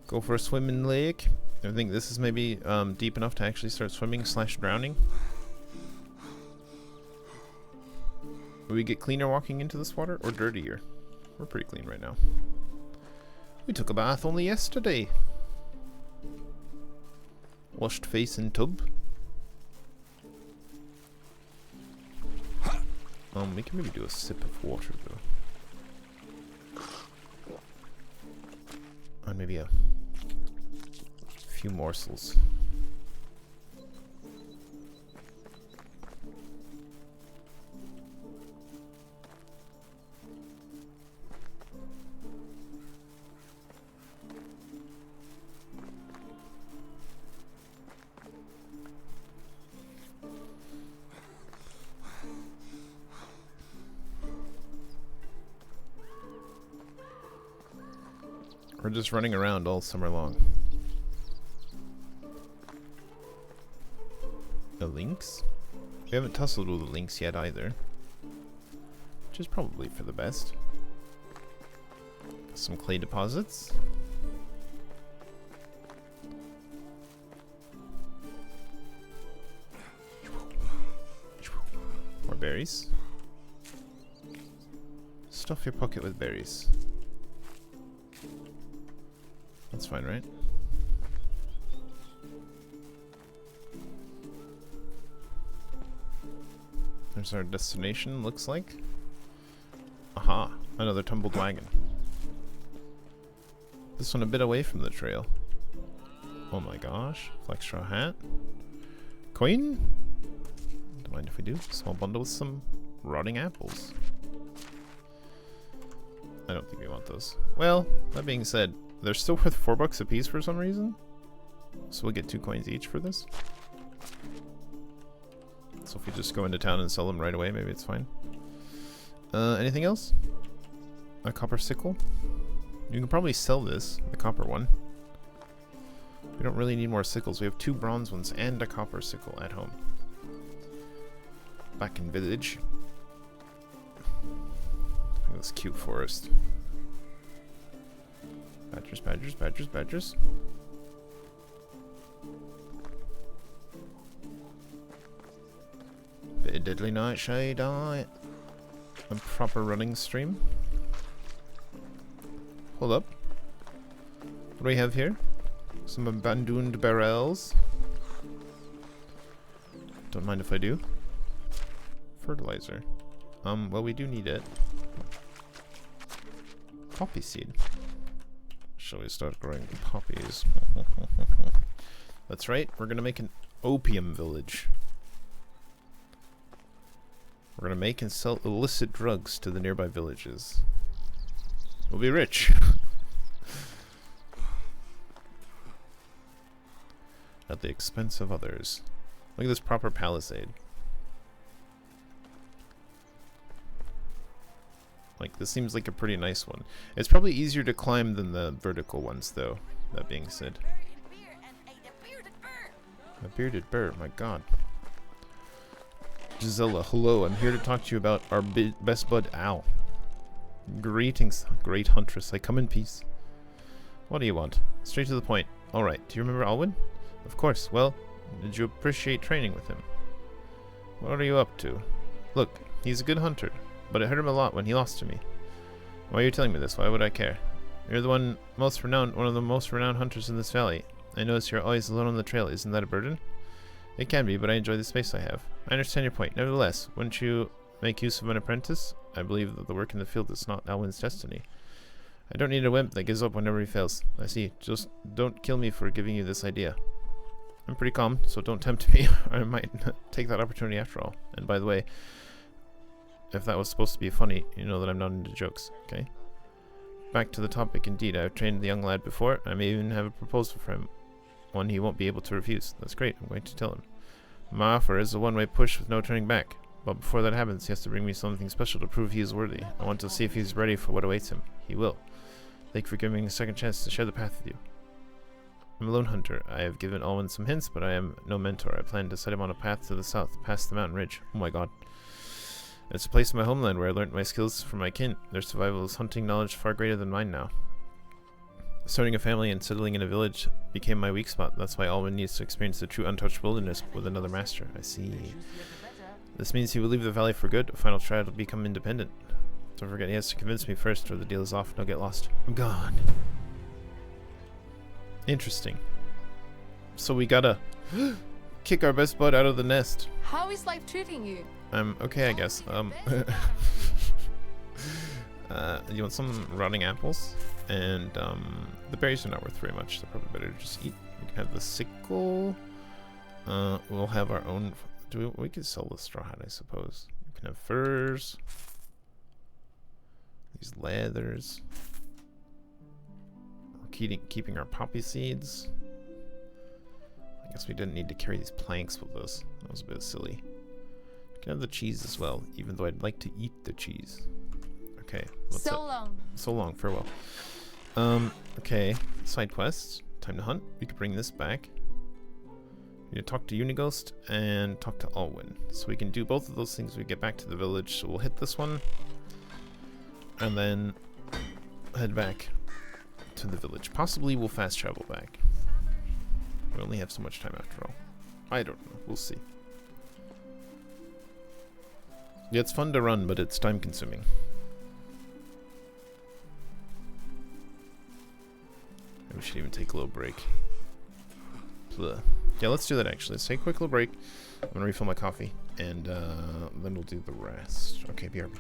Go for a swim in the lake. I think this is maybe deep enough to actually start swimming / drowning. Will we get cleaner walking into this water or dirtier? We're pretty clean right now. We took a bath only yesterday. Washed face in tub. We can maybe do a sip of water though. And maybe a few morsels. We're just running around all summer long. A lynx? We haven't tussled with a lynx yet either. Which is probably for the best. Some clay deposits. More berries. Stuff your pocket with berries. That's fine, right? There's our destination, looks like. Aha, another tumbled wagon. This one a bit away from the trail. Oh my gosh, flex straw hat. Coin? Don't mind if we do. Small bundle with some rotting apples. I don't think we want those. Well, that being said, they're still worth $4 a piece for some reason. So we'll get 2 coins each for this. So if we just go into town and sell them right away, maybe it's fine. Anything else? A copper sickle? You can probably sell this, the copper one. We don't really need more sickles. We have 2 bronze ones and a copper sickle at home. Back in village. Look at this cute forest. Badgers, badgers, badgers, badgers. Bit of deadly nightshade, alright. A proper running stream. Hold up. What do we have here? Some abandoned barrels. Don't mind if I do. Fertilizer. Well, we do need it. Poppy seed. Shall we start growing poppies? That's right, we're gonna make an opium village. We're gonna make and sell illicit drugs to the nearby villages. We'll be rich. At the expense of others. Look at this proper palisade. Like, this seems like a pretty nice one. It's probably easier to climb than the vertical ones, though. That being said. A bearded bird, my god. Gisela, hello. I'm here to talk to you about our best bud, Al. Greetings, great huntress. I come in peace. What do you want? Straight to the point. Alright, do you remember Alwyn? Of course. Well, did you appreciate training with him? What are you up to? Look, he's a good hunter, but it hurt him a lot when he lost to me. Why are you telling me this? Why would I care? You're the one of the most renowned hunters in this valley. I notice you're always alone on the trail. Isn't that a burden? It can be, but I enjoy the space I have. I understand your point. Nevertheless, wouldn't you make use of an apprentice? I believe that the work in the field is not Alwyn's destiny. I don't need a wimp that gives up whenever he fails. I see. Just don't kill me for giving you this idea. I'm pretty calm, so don't tempt me. I might take that opportunity after all. And by the way, if that was supposed to be funny, you know that I'm not into jokes, okay? Back to the topic indeed. I've trained the young lad before. I may even have a proposal for him. One he won't be able to refuse. That's great. I'm going to tell him. My offer is a one-way push with no turning back. But before that happens, he has to bring me something special to prove he is worthy. I want to see if he's ready for what awaits him. He will. Thank you for giving me a second chance to share the path with you. I'm a lone hunter. I have given Alwyn some hints, but I am no mentor. I plan to set him on a path to the south, past the mountain ridge. Oh my god. It's a place in my homeland where I learned my skills from my kin. Their survival is hunting knowledge far greater than mine now. Starting a family and settling in a village became my weak spot. That's why Alwyn needs to experience the true untouched wilderness with another master. I see. This means he will leave the valley for good. A final try to become independent. Don't forget, he has to convince me first, or the deal is off and I'll get lost. I'm gone. Interesting. So we gotta kick our best bud out of the nest. How is life treating you? Okay, I guess. You want some rotting apples? And the berries are not worth very much. They're probably better to just eat. We can have the sickle. We'll have our own. We could sell the straw hat, I suppose. We can have furs. These leathers. We're keeping our poppy seeds. I guess we didn't need to carry these planks with us. That was a bit silly. We can have the cheese as well, even though I'd like to eat the cheese. Okay. So long. So long. Farewell. Okay. Side quests. Time to hunt. We could bring this back. We need to talk to Unighost and talk to Alwyn. So we can do both of those things when we get back to the village. So we'll hit this one. And then head back to the village. Possibly we'll fast travel back. We only have so much time after all. I don't know. We'll see. Yeah, it's fun to run, but it's time consuming. Maybe we should even take a little break. Blah. Yeah, let's do that actually. Let's take a quick little break. I'm gonna refill my coffee, and then we'll do the rest. Okay, BRB.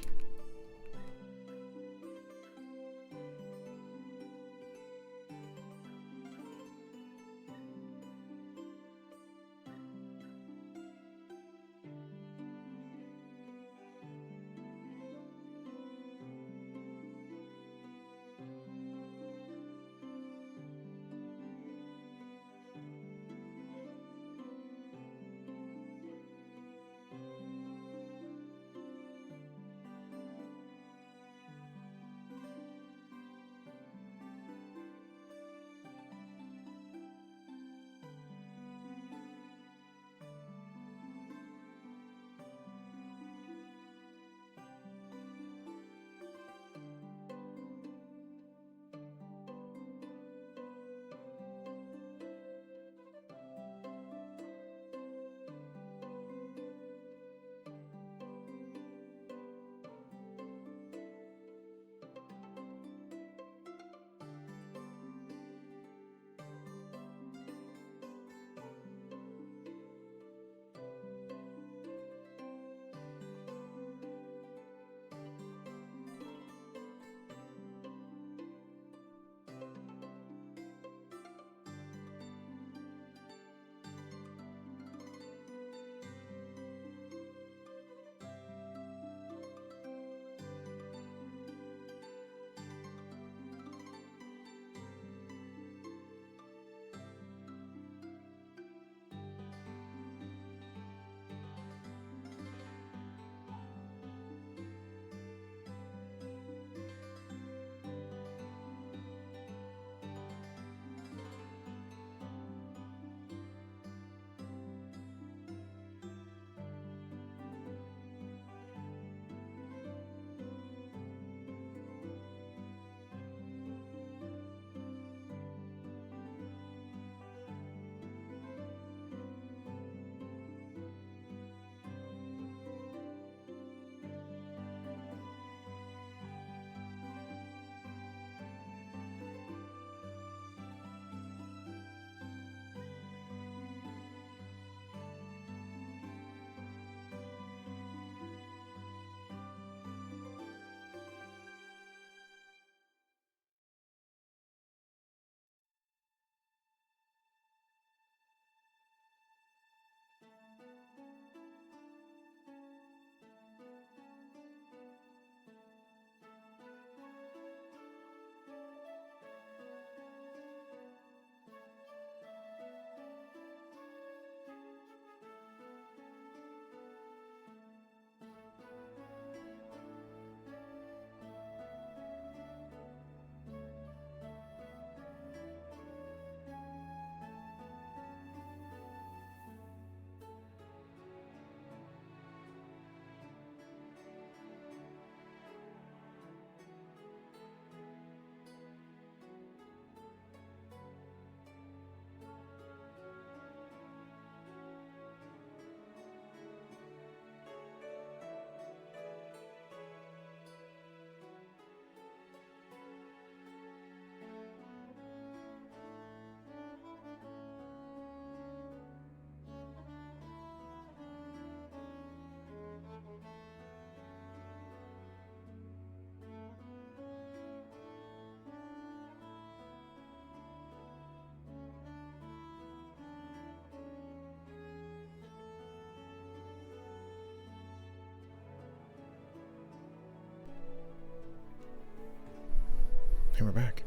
And we're back.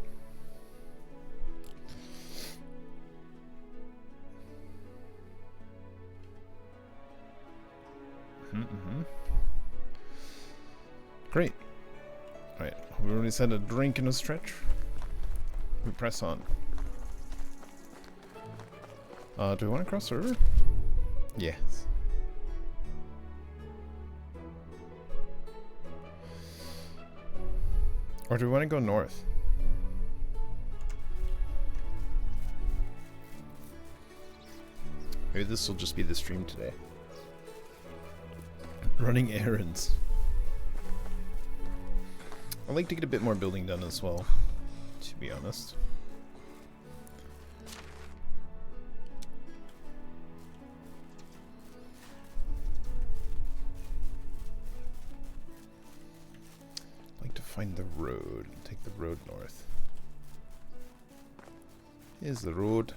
Great. Alright, we already said a drink and a stretch. We press on. Do we want to cross the river? Yes. Or do we want to go north? Maybe this will just be the stream today. Running errands. I'd like to get a bit more building done as well, to be honest. I'd like to find the road and take the road north. Here's the road.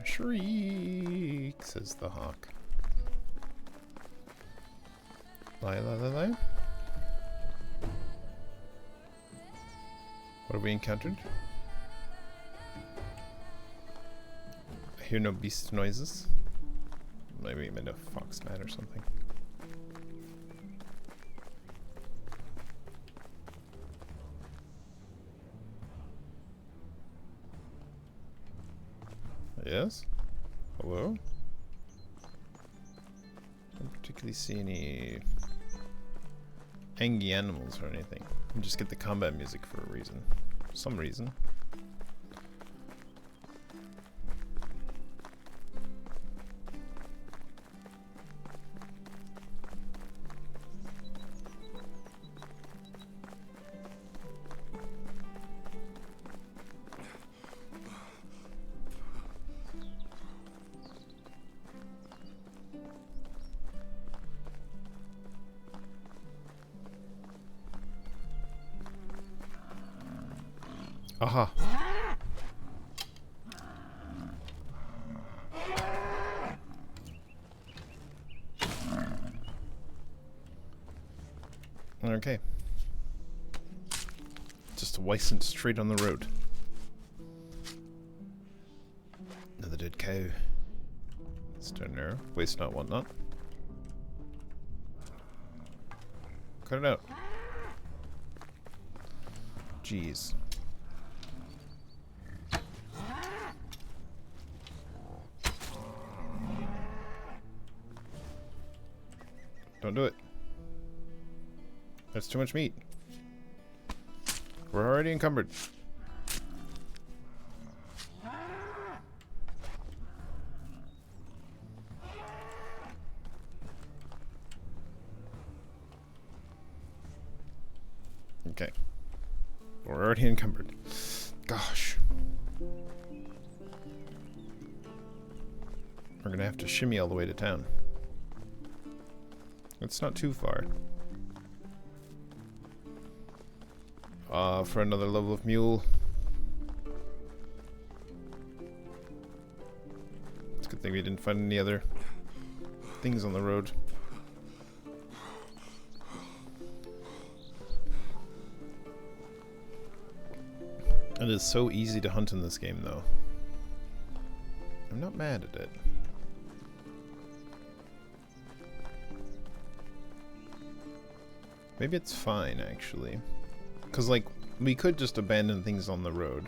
Shriek, says the hawk. Lie, lie, lie, lie. What have we encountered? I hear no beast noises. Maybe we made a fox man or something. Yes? Hello? Don't particularly see any angry animals or anything. You just get the combat music for a reason. Some reason. Aha. Okay. Just a Wysant straight on the road. Another dead cow. Stone arrow. Waste not, want not. Cut it out. Jeez. Don't do it. That's too much meat. We're already encumbered. Okay. We're already encumbered. Gosh. We're gonna have to shimmy all the way to town. It's not too far. For another level of mule. It's a good thing we didn't find any other things on the road. It is so easy to hunt in this game, though. I'm not mad at it. Maybe it's fine, actually. Because, like, we could just abandon things on the road.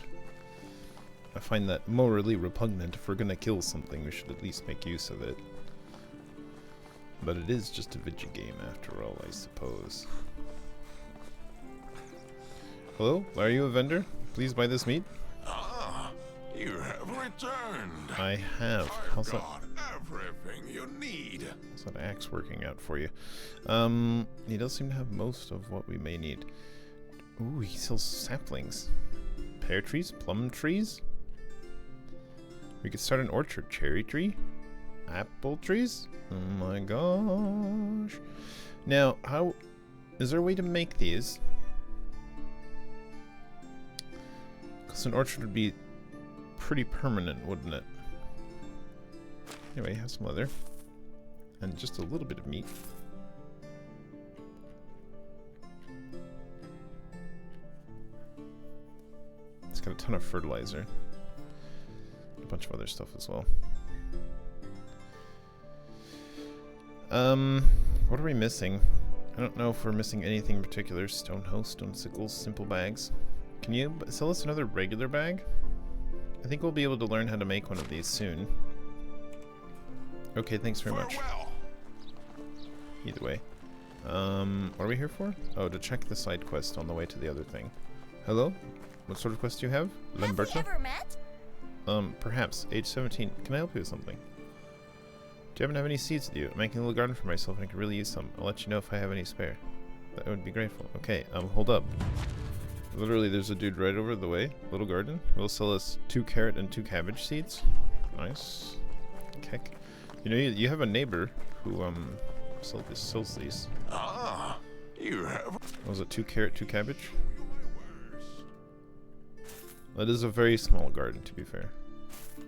I find that morally repugnant. If we're gonna kill something, we should at least make use of it. But it is just a video game, after all, I suppose. Hello? Are you a vendor? Please buy this meat? Ah, you have returned. I have. How's that? Got everything you need. How's that axe working out for you? He does seem to have most of what we may need. Ooh, he sells saplings. Pear trees? Plum trees? We could start an orchard. Cherry tree? Apple trees? Oh my gosh. Now, how... is there a way to make these? Because an orchard would be pretty permanent, wouldn't it? Anyway, have some leather. And just a little bit of meat. It's got a ton of fertilizer. A bunch of other stuff as well. What are we missing? I don't know if we're missing anything in particular. Stone hoe, stone sickles, simple bags. Can you sell us another regular bag? I think we'll be able to learn how to make one of these soon. Okay, thanks very much. Farewell. Either way. What are we here for? Oh, to check the side quest on the way to the other thing. Hello? What sort of quest do you have? Have we Lamberta? ever met? Perhaps. Age 17. Can I help you with something? Do you happen to have any seeds with you? I'm making a little garden for myself and I could really use some. I'll let you know if I have any spare. That would be grateful. Okay, hold up. Literally, there's a dude right over the way. Little garden. Who will sell us 2 carrot and 2 cabbage seeds. Nice. Kick. You know, you have a neighbor who, sells these. Ah, you have What was it 2 carrot, 2 cabbage? That is a very small garden, to be fair.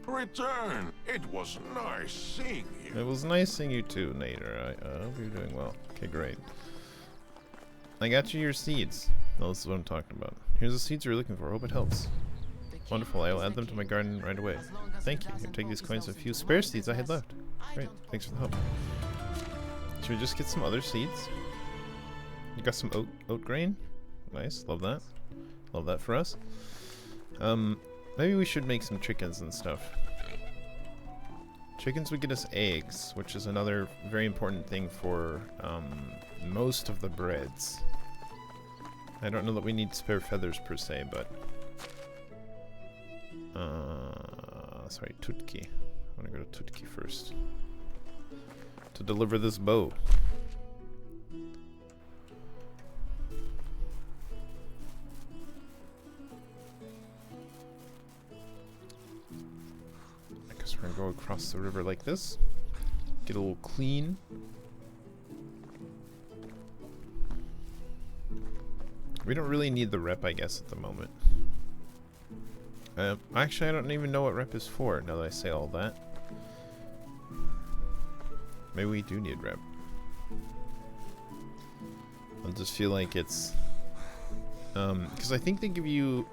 returned. It was nice seeing you. It was nice seeing you too, Nader. I hope you're doing well. Okay, great. I got you your seeds. No, this is what I'm talking about. Here's the seeds you're looking for. Hope it helps. Wonderful. I will add them to my garden right away. Thank you. Here, take these coins and a few spare seeds I had left. Great. Thanks for the help. Should we just get some other seeds? You got some oat grain? Nice. Love that. Love that for us. Maybe we should make some chickens and stuff. Chickens would get us eggs, which is another very important thing for most of the breads. I don't know that we need spare feathers per se, but sorry, Tutki. I want to go to Tutki first to deliver this bow. I guess we're gonna go across the river like this. Get a little clean. We don't really need the rep, I guess, at the moment. Actually, I don't even know what rep is for, now that I say all that. Maybe we do need rep. I just feel like it's... because I think they give you...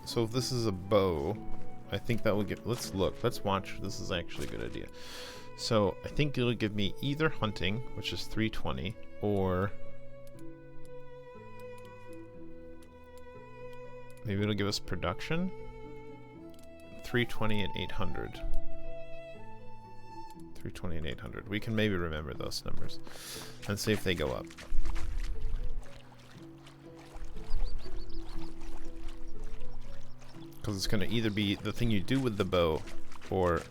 So if this is a bow, I think that will give... Let's look. Let's watch. This is actually a good idea. So I think it'll give me either hunting, which is 320, or... Maybe it'll give us production. 320 and 800. 320 and 800. We can maybe remember those numbers and see if they go up. Because it's going to either be the thing you do with the bow or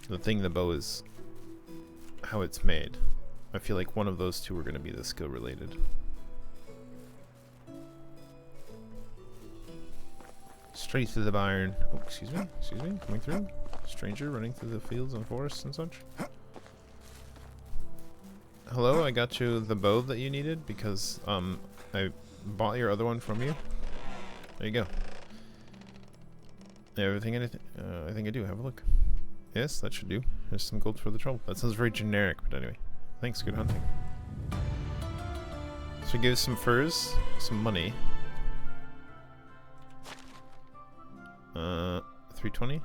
the thing the bow is, how it's made. I feel like one of those two are going to be the skill related. Straight through the barn. Oh, excuse me, coming through. Stranger running through the fields and forests and such. Hello, I got you the bow that you needed because I bought your other one from you. There you go. Everything, anything? I think I do. Have a look. Yes, that should do. There's some gold for the trouble. That sounds very generic, but anyway. Thanks, good hunting. So give us some furs, some money. 320?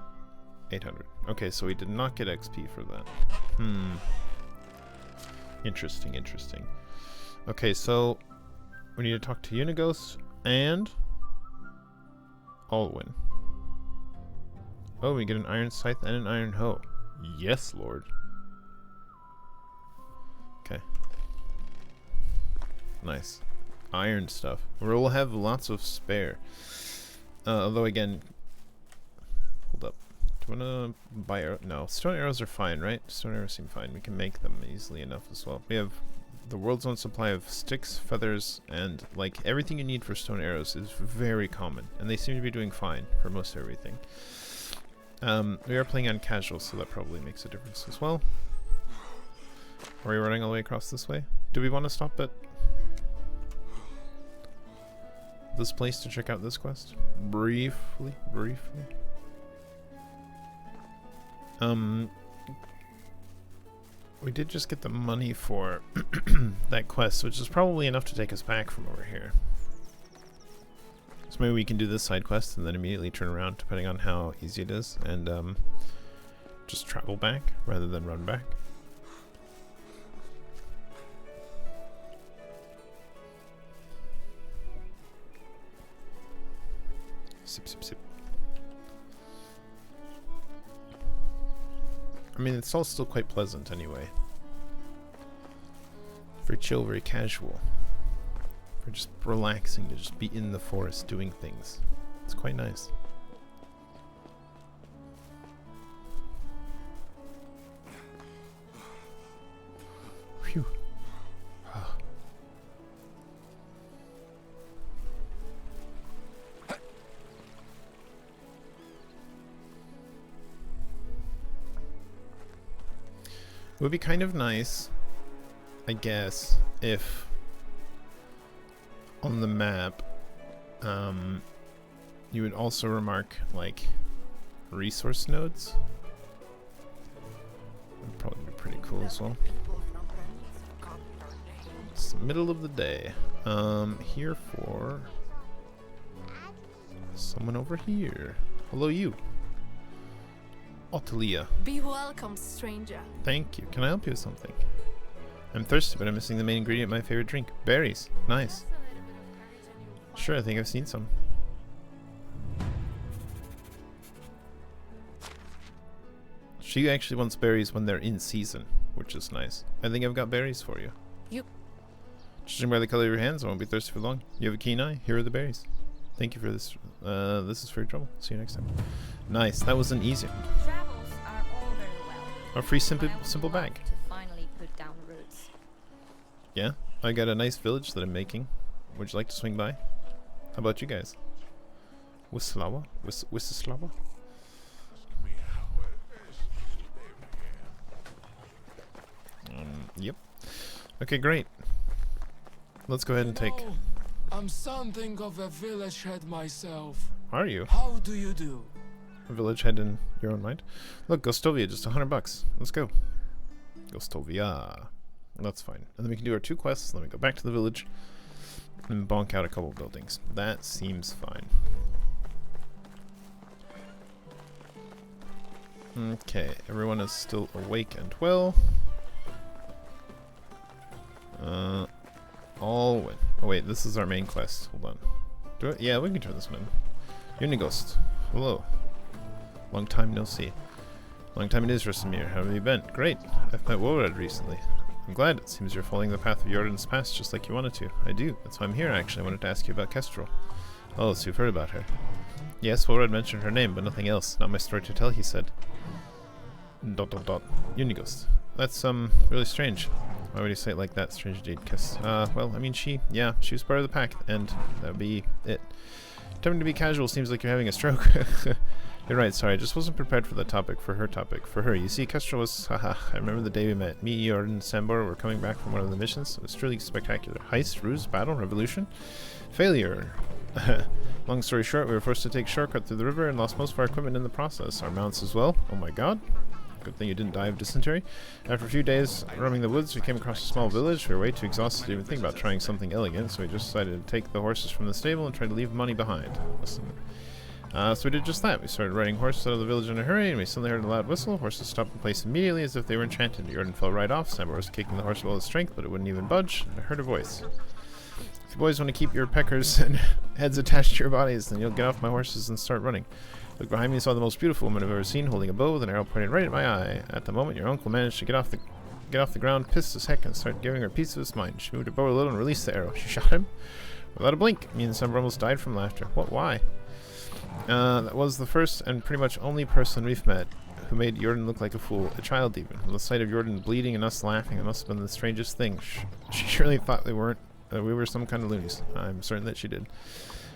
800. Okay, so we did not get XP for that. Interesting, interesting. Okay, so we need to talk to Unigos and Alwyn. Oh, we get an iron scythe and an iron hoe. Yes, Lord. Okay. Nice. Iron stuff. We'll have lots of spare. Although again, hold up. Do you want to buy arrows? No, stone arrows are fine, right? Stone arrows seem fine. We can make them easily enough as well. We have the world's own supply of sticks, feathers, and like everything you need for stone arrows is very common. And they seem to be doing fine for most everything. We are playing on casual, so that probably makes a difference as well. Are we running all the way across this way? Do we want to stop at this place to check out this quest? Briefly. We did just get the money for that quest, which is probably enough to take us back from over here. So maybe we can do this side quest and then immediately turn around, depending on how easy it is, and just travel back rather than run back. Sip, sip, sip. I mean, it's all still quite pleasant anyway. Very chill, very casual. For just relaxing to just be in the forest doing things. It's quite nice. Phew. It would be kind of nice, I guess, if on the map you would also remark like resource nodes. That'd probably be pretty cool as well. It's the middle of the day. Here for someone over here. Hello, you. Otelia. Be welcome, stranger. Thank you. Can I help you with something? I'm thirsty, but I'm missing the main ingredient of my favorite drink. Berries. Nice. Sure, I think I've seen some. She actually wants berries when they're in season, which is nice. I think I've got berries for you. Judging by the color of your hands, I won't be thirsty for long. You have a keen eye? Here are the berries. Thank you for this. This is for your trouble. See you next time. Nice. That was an easy. Travels are all very well. A free simple I would simple love bag. to finally put down roots. Yeah. I got a nice village that I'm making. Would you like to swing by? How about you guys? Wislawa? Wislawa? Yep. Okay, great. Let's go ahead and take... No, I'm something of a village head myself. Are you? How do you do? A village head in your own mind? Look, Gostovia, just $100. Let's go. Gostovia. That's fine. And then we can do our 2 quests. Then we go back to the village and bonk out a couple buildings. That seems fine. Okay, everyone is still awake and well. All win. Oh wait, this is our main quest. Hold on. Do it? Yeah, we can turn this one in. Unigost. Hello. Long time no see. Long time it is, Rosamir. How have you been? Great. I've met Wored recently. I'm glad. It seems you're following the path of Jordan's past just like you wanted to. I do. That's why I'm here, actually. I wanted to ask you about Kestrel. Oh, so you've heard about her. Yes, Wored mentioned her name, but nothing else. Not my story to tell, he said. ... Unigost. That's, really strange. Why would you say it like that, strange indeed? Because, well, I mean, she was part of the pack, and that would be it. Attempting to be casual seems like you're having a stroke. You're right, sorry, I just wasn't prepared for the topic, for her. You see, Kestrel was, I remember the day we met. Me, Jordan, and Sambor were coming back from one of the missions. It was truly spectacular. Heist, ruse, battle, revolution, failure. Long story short, we were forced to take a shortcut through the river and lost most of our equipment in the process. Our mounts as well. Oh my god. Good thing you didn't die of dysentery. After a few days roaming the woods, we came across a small village. We were way too exhausted to even think about trying something elegant, so we just decided to take the horses from the stable and try to leave money behind. Listen. So we did just that. We started riding horses out of the village in a hurry, and we suddenly heard a loud whistle. Horses stopped in place immediately as if they were enchanted. Jordan fell right off. Sambor was kicking the horse with all his strength, but it wouldn't even budge. I heard a voice. If you boys want to keep your peckers and heads attached to your bodies, then you'll get off my horses and start running. Look behind me, saw the most beautiful woman I've ever seen, holding a bow with an arrow pointed right at my eye. At the moment, your uncle managed to get off the ground, pissed as heck, and started giving her a piece of his mind. She moved her bow a little and released the arrow. She shot him without a blink. Me and Sambor almost died from laughter. What? Why? That was the first and pretty much only person we've met who made Jordan look like a fool, a child even. The sight of Jordan bleeding and us laughing, it must have been the strangest thing. She surely thought we were some kind of loonies. I'm certain that she did.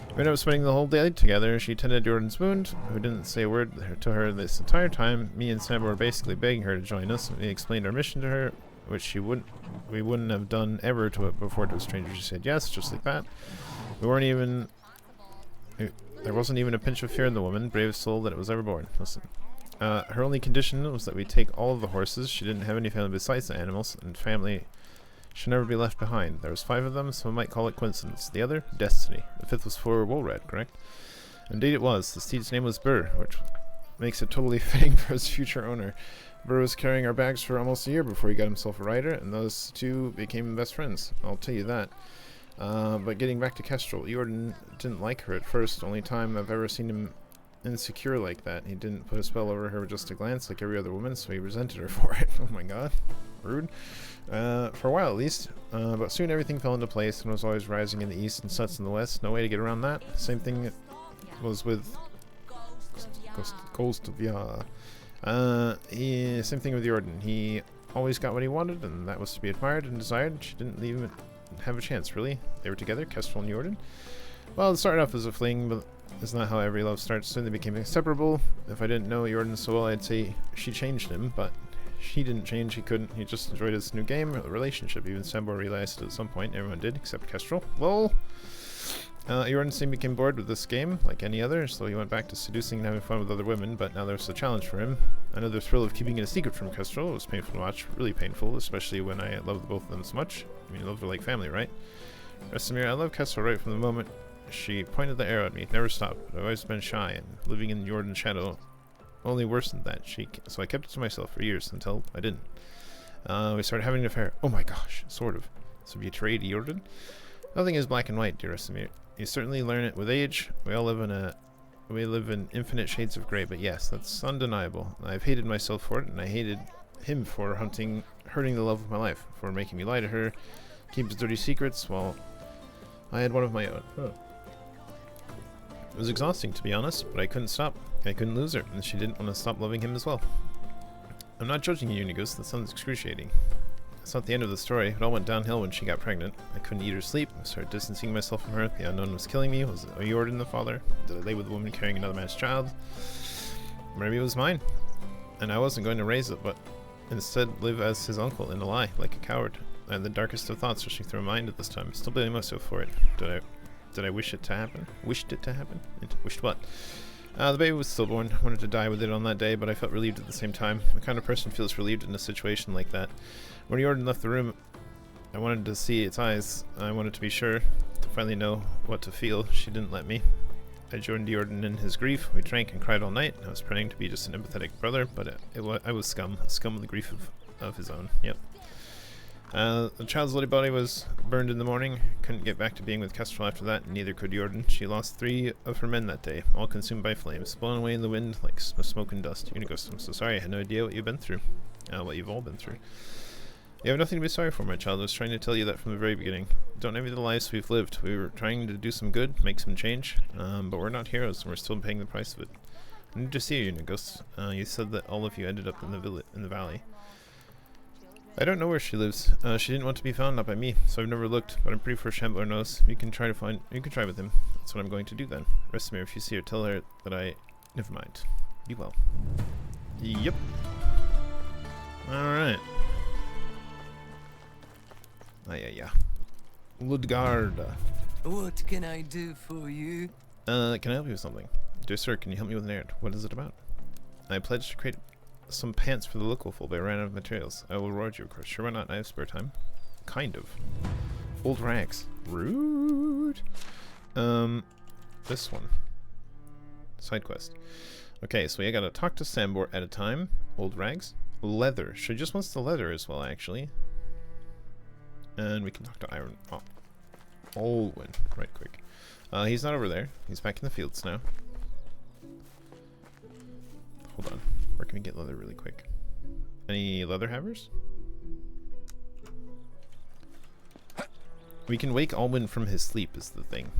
We ended up spending the whole day together. She tended Jordan's wound, who didn't say a word to her this entire time. Me and Sambor were basically begging her to join us. We explained our mission to her, which we wouldn't have done ever before to a stranger. She said yes, just like that. There wasn't even a pinch of fear in the woman, bravest soul that was ever born. Listen. Her only condition was that we take all of the horses. She didn't have any family besides the animals, and family should never be left behind. There was 5 of them, so I might call it coincidence. The other, destiny. The 5th was for Wored, correct? Indeed it was. The steed's name was Burr, which makes it totally fitting for his future owner. Burr was carrying our bags for almost a year before he got himself a rider, and those 2 became best friends. I'll tell you that. But getting back to Kestrel, Jordan didn't like her at first. Only time I've ever seen him insecure like that. He didn't put a spell over her with just a glance like every other woman, so he resented her for it. Oh my god. Rude. For a while at least. But soon everything fell into place and was always rising in the east and suns in the west. No way to get around that. Same thing was with Ghost of Yah. Same thing with Jordan. He always got what he wanted, and that was to be admired and desired. She didn't even have a chance, really. They were together, Kestrel and Jordan. Well, it started off as a fling, but it's not how every love starts. Soon they became inseparable. If I didn't know Jordan so well, I'd say she changed him, but he didn't change. He couldn't. He just enjoyed his new game, a relationship. Even Sambor realized at some point. Everyone did, except Kestrel. Lol. Jordan soon became bored with this game, like any other, so he went back to seducing and having fun with other women, but now there's a challenge for him. Another thrill of keeping it a secret from Kestrel. It was painful to watch, really painful, especially when I loved both of them so much. I mean, loved her like family, right? Vesemir, I love Kestrel right from the moment she pointed the arrow at me. Never stopped. I've always been shy, and living in Jordan's shadow only worsened that. So I kept it to myself for years, until I didn't. We started having an affair. Oh my gosh, sort of. So betrayed Jordan? Nothing is black and white, dear Vesemir. You certainly learn it with age. We live in infinite shades of gray, but yes, that's undeniable. I've hated myself for it, and I hated him for hurting the love of my life, for making me lie to her, keep his dirty secrets while I had one of my own. It was exhausting, to be honest, but I couldn't stop. I couldn't lose her, and she didn't want to stop loving him as well. I'm not judging you, Unigus. That sounds excruciating. It's not the end of the story. It all went downhill when she got pregnant. I couldn't eat or sleep. I started distancing myself from her. The unknown was killing me. Was Jordan the father? Did I lay with a woman carrying another man's child? Maybe it was mine. And I wasn't going to raise it, but instead live as his uncle in a lie, like a coward. I had the darkest of thoughts rushing through my mind at this time. Still blaming myself for it. Did I wish it to happen? Wished it to happen? Wished what? The baby was stillborn. I wanted to die with it on that day, but I felt relieved at the same time. The kind of person feels relieved in a situation like that. When Jordan left the room, I wanted to see its eyes. I wanted to be sure, to finally know what to feel. She didn't let me. I joined Jordan in his grief. We drank and cried all night. I was pretending to be just an empathetic brother, but I was scum of the grief of his own. Yep. The child's little body was burned in the morning. Couldn't get back to being with Kestrel after that, and neither could Jordan. She lost 3 of her men that day, all consumed by flames, blown away in the wind like smoke and dust. Unigus, I'm so sorry. I had no idea what you've been through. What you've all been through. You have nothing to be sorry for, my child. I was trying to tell you that from the very beginning. Don't envy the lives we've lived. We were trying to do some good, make some change, but we're not heroes, and we're still paying the price of it. I need to see you, Unigus. You said that all of you ended up in the valley. I don't know where she lives. She didn't want to be found, not by me, so I've never looked, but I'm pretty sure Shambler knows. You can try with him. That's what I'm going to do then. Vesemir, if you see her, tell her that I... Never mind. Be well. Yep. Alright. Yeah. Ludgard. What can I do for you? Can I help you with something? Dear sir, can you help me with an errand? What is it about? I pledged to create some pants for the local folk, but I ran out of materials. I will reward you, of course. Sure, why not? I have spare time. Kind of. Old rags. Rude. This one. Side quest. Okay, so we gotta talk to Sambor at a time. Old rags. Leather. She just wants the leather as well, actually. And we can talk to Iron. Oh. Olwen. Right quick. He's not over there. He's back in the fields now. Hold on. Where can we get leather really quick? Any leather havers? We can wake Alwyn from his sleep is the thing.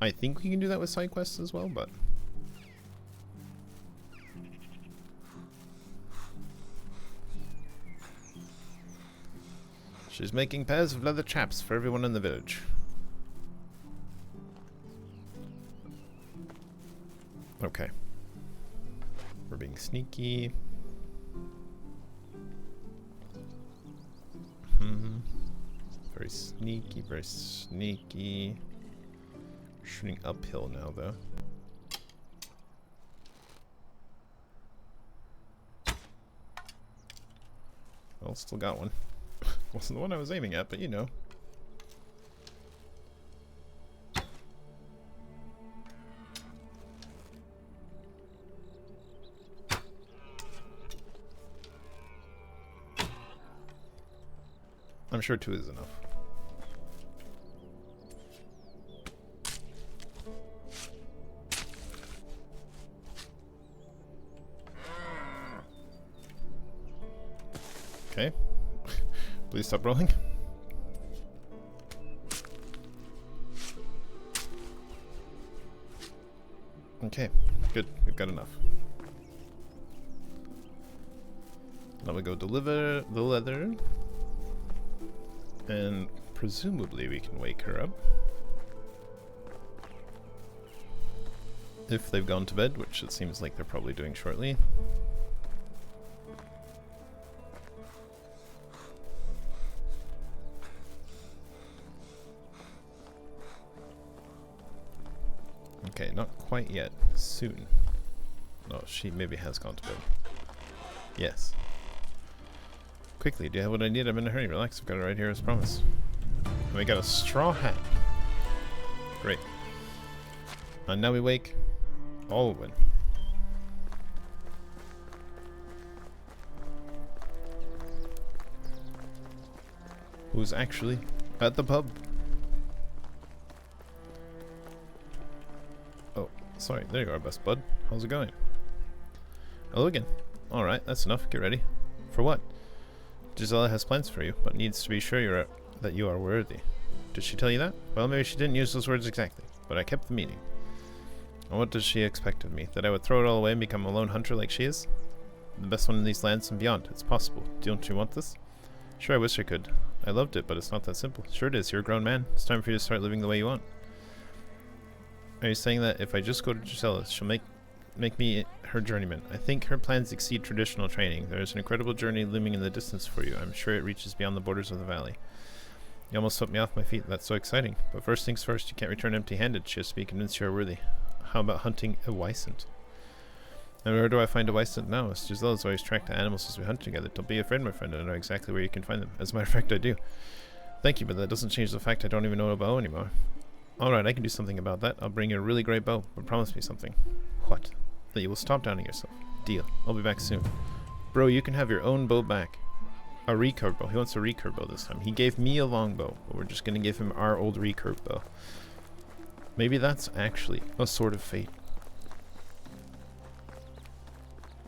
I think we can do that with side quests as well, but... She's making pairs of leather chaps for everyone in the village. Okay. We're being sneaky. Very sneaky, very sneaky. Shooting uphill now, though. Well, still got one. Wasn't the one I was aiming at, but you know. I'm sure 2 is enough. Okay. Please stop rolling. Okay, good. We've got enough. Now we go deliver the leather. And presumably we can wake her up. If they've gone to bed, which it seems like they're probably doing shortly. Okay, not quite yet. Soon. No, she maybe has gone to bed. Yes. Quickly, do you have what I need? I'm in a hurry. Relax, I've got it right here as promised. And we got a straw hat. Great. And now we wake Alwyn. Who's actually at the pub. Oh, sorry. There you are, best bud. How's it going? Hello again. Alright, that's enough. Get ready. For what? Gisela has plans for you, but needs to be sure that you are worthy. Did she tell you that? Well, maybe she didn't use those words exactly, but I kept the meaning. And what does she expect of me? That I would throw it all away and become a lone hunter like she is? The best one in these lands and beyond. It's possible. Don't you want this? Sure, I wish I could. I loved it, but it's not that simple. Sure it is. You're a grown man. It's time for you to start living the way you want. Are you saying that if I just go to Gisela, she'll make me her journeyman? I think her plans exceed traditional training. There is an incredible journey looming in the distance for you. I'm sure it reaches beyond the borders of the valley. You almost swept me off my feet. That's so exciting. But first things first, you can't return empty-handed. She has to be convinced you are worthy. How about hunting a Wysant? And where do I find a Wysant now? Gisela's always tracked the animals as we hunt together. Don't be afraid, my friend. I know exactly where you can find them. As a matter of fact, I do. Thank you, but that doesn't change the fact I don't even know a bow anymore. Alright, I can do something about that. I'll bring you a really great bow, but promise me something. What? That you will stop downing yourself. Deal. I'll be back soon. Bro, you can have your own bow back. A recurve bow. He wants a recurve bow this time. He gave me a longbow, but we're just going to give him our old recurve bow. Maybe that's actually a sword of fate.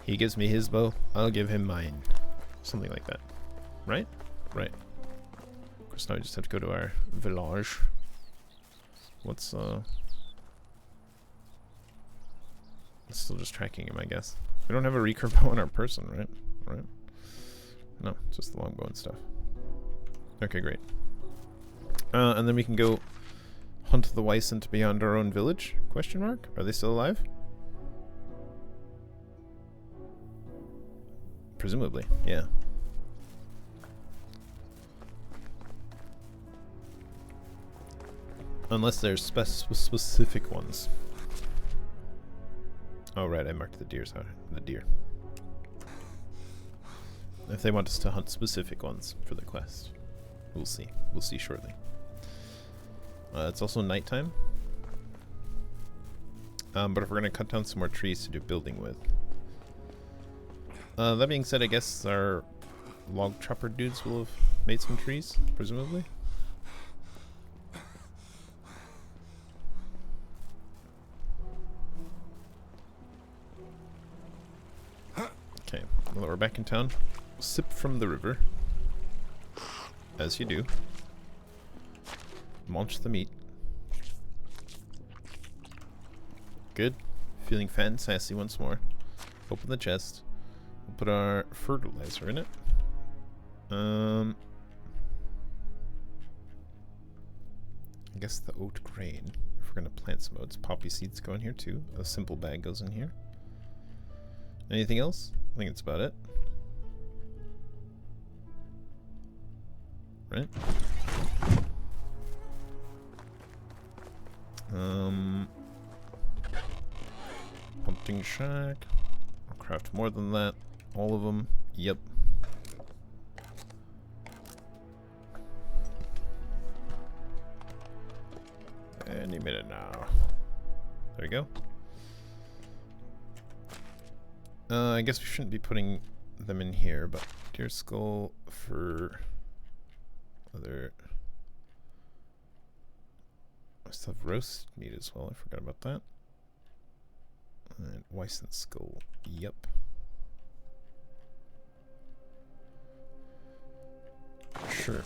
He gives me his bow, I'll give him mine. Something like that. Right? Right. Of course, now we just have to go to our village. What's, it's still just tracking him, I guess. We don't have a recurve bow on our person, right? Right? No, just the longbow and stuff. Okay, great. And then we can go hunt the Wysant beyond our own village? Question mark? Are they still alive? Presumably, yeah. Unless there's specific ones. Oh right, I marked the deers out. The deer. If they want us to hunt specific ones for the quest. We'll see. We'll see shortly. It's also nighttime. But if we're going to cut down some more trees to do building with. That being said, I guess our log chopper dudes will have made some trees, presumably. Okay, well we're back in town. Sip from the river. As you do. Munch the meat. Good. Feeling fat and sassy once more. Open the chest. We'll put our fertilizer in it. I guess the oat grain. If we're gonna plant some oats, poppy seeds go in here too. A simple bag goes in here. Anything else? I think that's about it. Right? Hunting shack. I'll craft more than that. All of them. Yep. Any minute now. There we go. I guess we shouldn't be putting them in here, but deer skull for other... I still have roast meat as well. I forgot about that. And Wyson skull. Yep. Sure.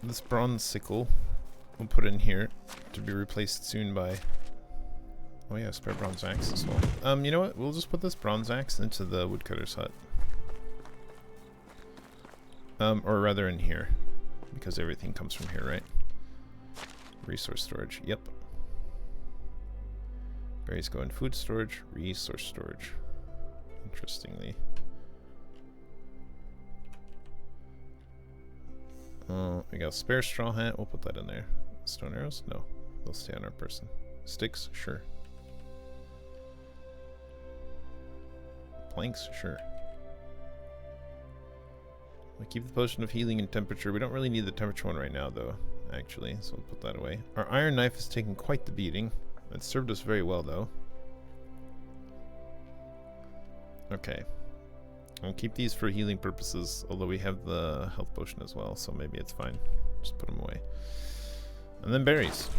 This bronze sickle we'll put in here to be replaced soon by... Oh yeah, spare bronze axe as well. You know what? We'll just put this bronze axe into the woodcutter's hut. Or rather in here. Because everything comes from here, right? Resource storage. Yep. Berries go in food storage. Resource storage. Interestingly. We got a spare straw hat. We'll put that in there. Stone arrows? No. They'll stay on our person. Sticks? Sure. Planks? Sure. We keep the potion of healing and temperature. We don't really need the temperature one right now, though, actually. So we'll put that away. Our iron knife has taken quite the beating. It served us very well, though. Okay. I'll keep these for healing purposes, although we have the health potion as well, so maybe it's fine. Just put them away. And then berries.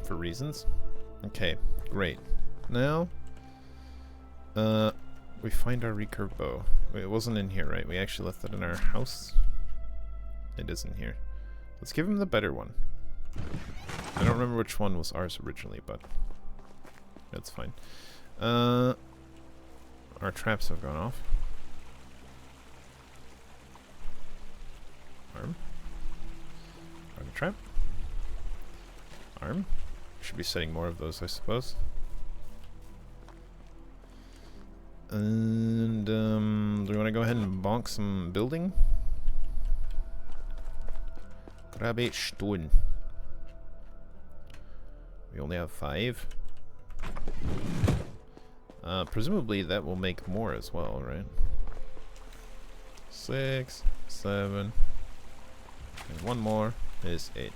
For reasons. Okay, great. Now, we find our recurve bow. Wait, it wasn't in here, right? We actually left it in our house. It is in here. Let's give him the better one. I don't remember which one was ours originally, but that's fine. Our traps have gone off. Arm. Arm trap. Arm. Should be setting more of those, I suppose. And do we want to go ahead and bonk some building? Grab 8 stone. We only have 5. Presumably that will make more as well, right? 6, 7, and one more is 8.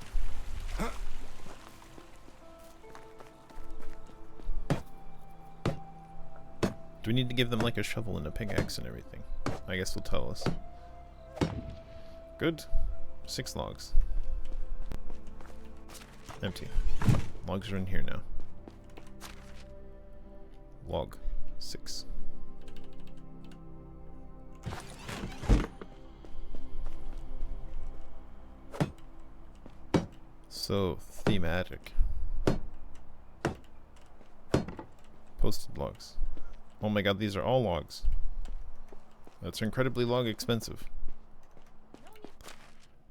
Do we need to give them like a shovel and a pickaxe and everything? I guess they'll tell us. Good. 6 logs. Empty. Logs are in here now. Log 6. So thematic. Posted logs. Oh my god, these are all logs. That's incredibly log expensive.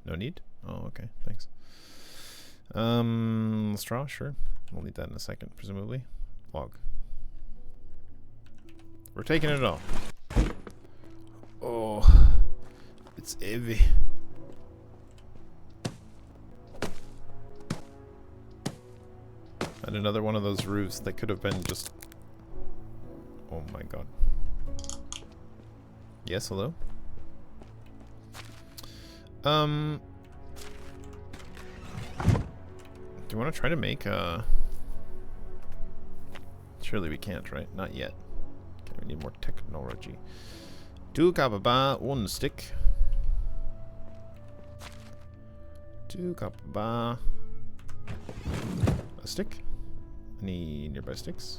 No need? Oh, okay, thanks. Straw, sure. We'll need that in a second, presumably. Log. We're taking it all. Oh, it's heavy. And another one of those roofs that could have been just... Oh my god. Yes, hello? Do you want to try to make Surely we can't, right? Not yet. Okay, we need more technology. 2 copper bar, 1 stick. 2 copper bar. A stick. Any nearby sticks?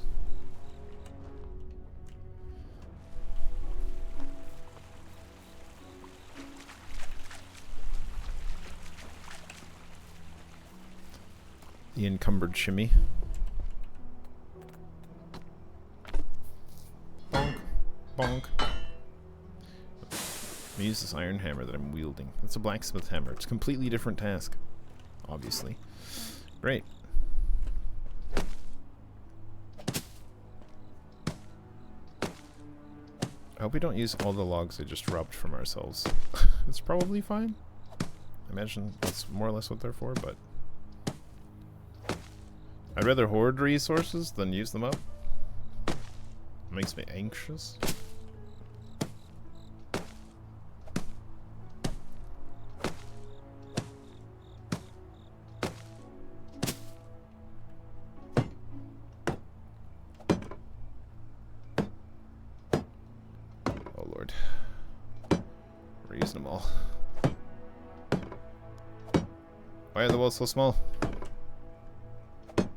The encumbered shimmy. Bonk. Bonk. Let me use this iron hammer that I'm wielding. That's a blacksmith hammer. It's a completely different task. Obviously. Great. I hope we don't use all the logs I just robbed from ourselves. It's probably fine. I imagine that's more or less what they're for, but... I'd rather hoard resources than use them up. It makes me anxious. Oh Lord. We're using them all. Why are the walls so small? God,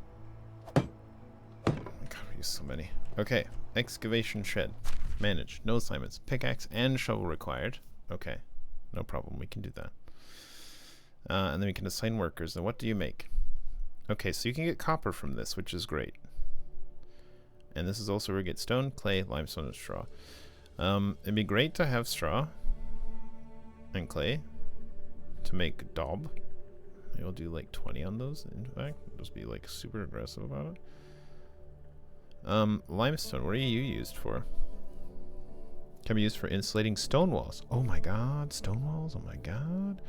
we use so many. Okay, excavation shed. Manage. No assignments. Pickaxe and shovel required. Okay, no problem. We can do that. And then we can assign workers. And what do you make? Okay, so you can get copper from this, which is great. And this is also where we get stone, clay, limestone, and straw. It'd be great to have straw and clay to make daub. Maybe we'll do like 20 on those, in fact. Just be like super aggressive about it. Limestone, what are you used for? Can be used for insulating stone walls. Oh my god, stone walls, oh my god.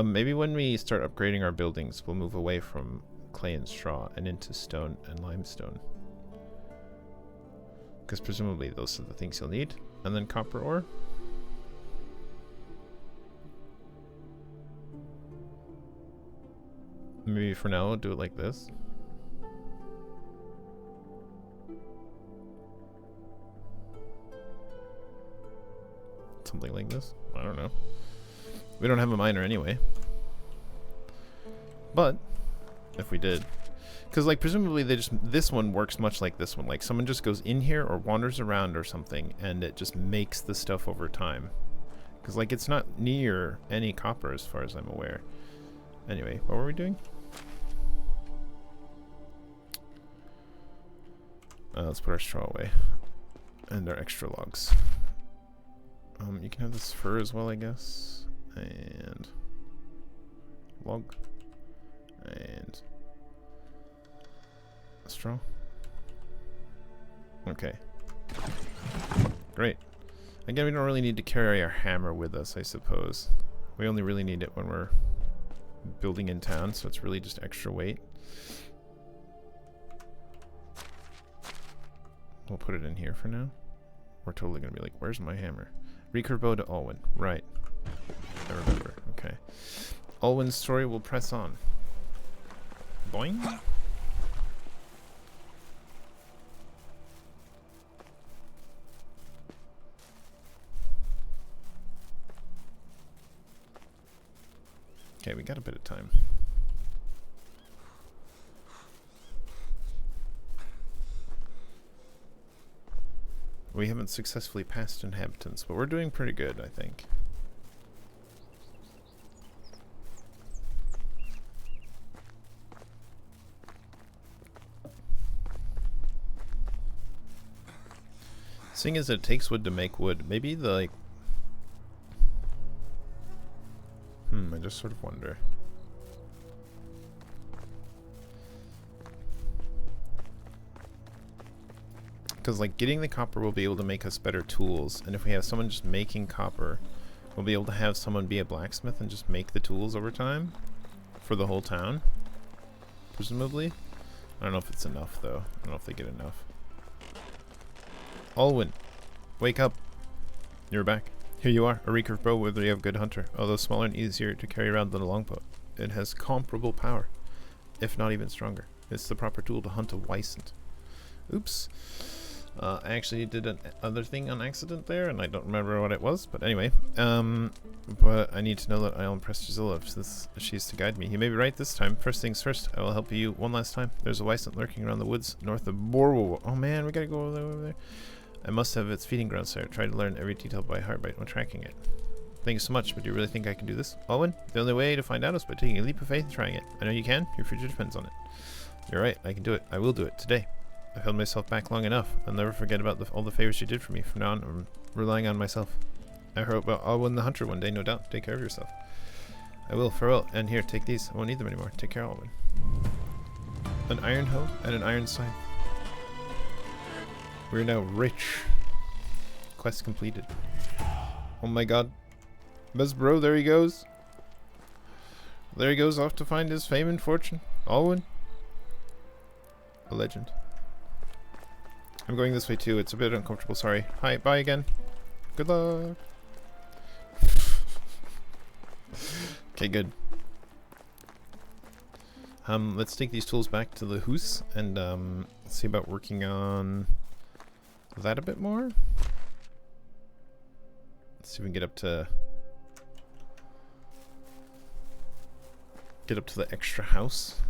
Maybe when we start upgrading our buildings, we'll move away from clay and straw and into stone and limestone. Because presumably those are the things you'll need. And then copper ore. Maybe for now we'll do it like this. Something like this. I don't know. We don't have a miner anyway. But if we did, because like presumably this one works much like this one. Like someone just goes in here or wanders around or something, and it just makes the stuff over time. Because like it's not near any copper as far as I'm aware. Anyway, what were we doing? Let's put our straw away and our extra logs. You can have this fur as well, I guess, and log and straw. Okay, great. Again, we don't really need to carry our hammer with us, I suppose. We only really need it when we're building in town, so it's really just extra weight. We'll put it in here for now. We're totally gonna be like, where's my hammer? Recurve bow to Alwyn. Right. I remember. Okay. Alwyn's story will press on. Boing. Okay, we got a bit of time. We haven't successfully passed inhabitants, but we're doing pretty good, I think. Seeing as it takes wood to make wood, maybe the like... I just sort of wonder. Because like getting the copper will be able to make us better tools, and if we have someone just making copper, we'll be able to have someone be a blacksmith and just make the tools over time for the whole town, presumably. I don't know if it's enough though. I don't know if they get enough. Alwyn, wake up. You're back. Here you are, a recurve bow whether you have good hunter. Although smaller and easier to carry around than a longbow, it has comparable power, if not even stronger. It's the proper tool to hunt a Wysant. Oops. I actually did another thing on accident there, and I don't remember what it was, but anyway. But I need to know that I'll impress Drusilla if she's to guide me. You may be right this time. First things first, I will help you one last time. There's a Wysant lurking around the woods north of Borwo. Oh man, we gotta go over there. I must have its feeding grounds there. Try to learn every detail by heart when tracking it. Thank you so much, but do you really think I can do this? Alwyn, the only way to find out is by taking a leap of faith and trying it. I know you can. Your future depends on it. You're right, I can do it. I will do it today. I've held myself back long enough. I'll never forget about all the favors you did for me. From now on, I'm relying on myself. I hope I'll win the hunter one day, no doubt. Take care of yourself. I will, farewell. And here, take these. I won't need them anymore. Take care, Alwyn. An iron hoe and an iron scythe. We're now rich. Quest completed. Oh my god. Best bro, there he goes. There he goes off to find his fame and fortune. Alwyn. A legend. I'm going this way too. It's a bit uncomfortable. Sorry. Hi. Bye again. Good luck. Okay, good. Let's take these tools back to the house and see about working on that a bit more. Let's see if we can get up to get up to the extra house.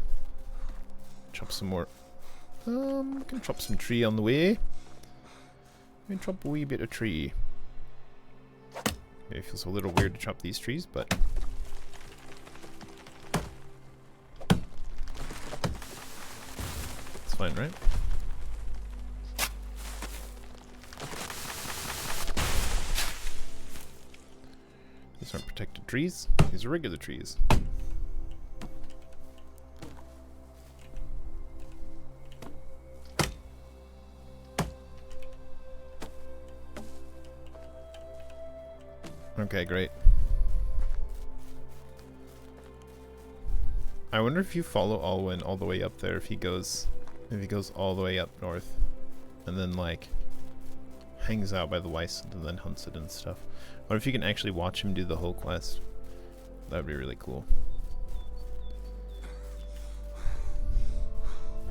Chop some more. Can chop some tree on the way. We can chop a wee bit of tree. Maybe it feels a little weird to chop these trees, but it's fine, right? These aren't protected trees. These are regular trees. Okay, great. I wonder if you follow Alwyn all the way up there, if he goes all the way up north and then like hangs out by the Weissend and then hunts it and stuff. Or if you can actually watch him do the whole quest. That would be really cool.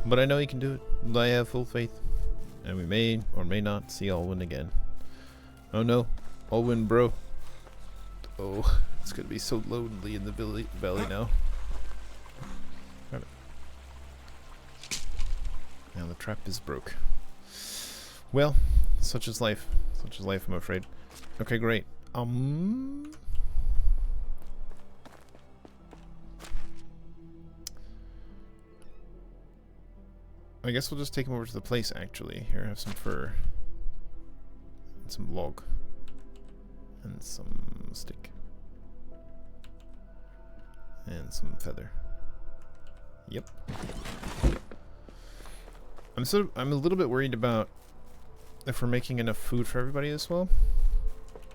But I know he can do it. I have full faith. And we may or may not see Alwyn again. Oh no. Alwyn, bro. Oh, it's gonna be so lonely in the valley now. Grab it. Now the trap is broke. Well, such is life. Such is life, I'm afraid. Okay, great. I guess we'll just take him over to the place, actually. Here, have some fur. And some log. And some stick. And some feather. Yep. I'm a little bit worried about if we're making enough food for everybody as well.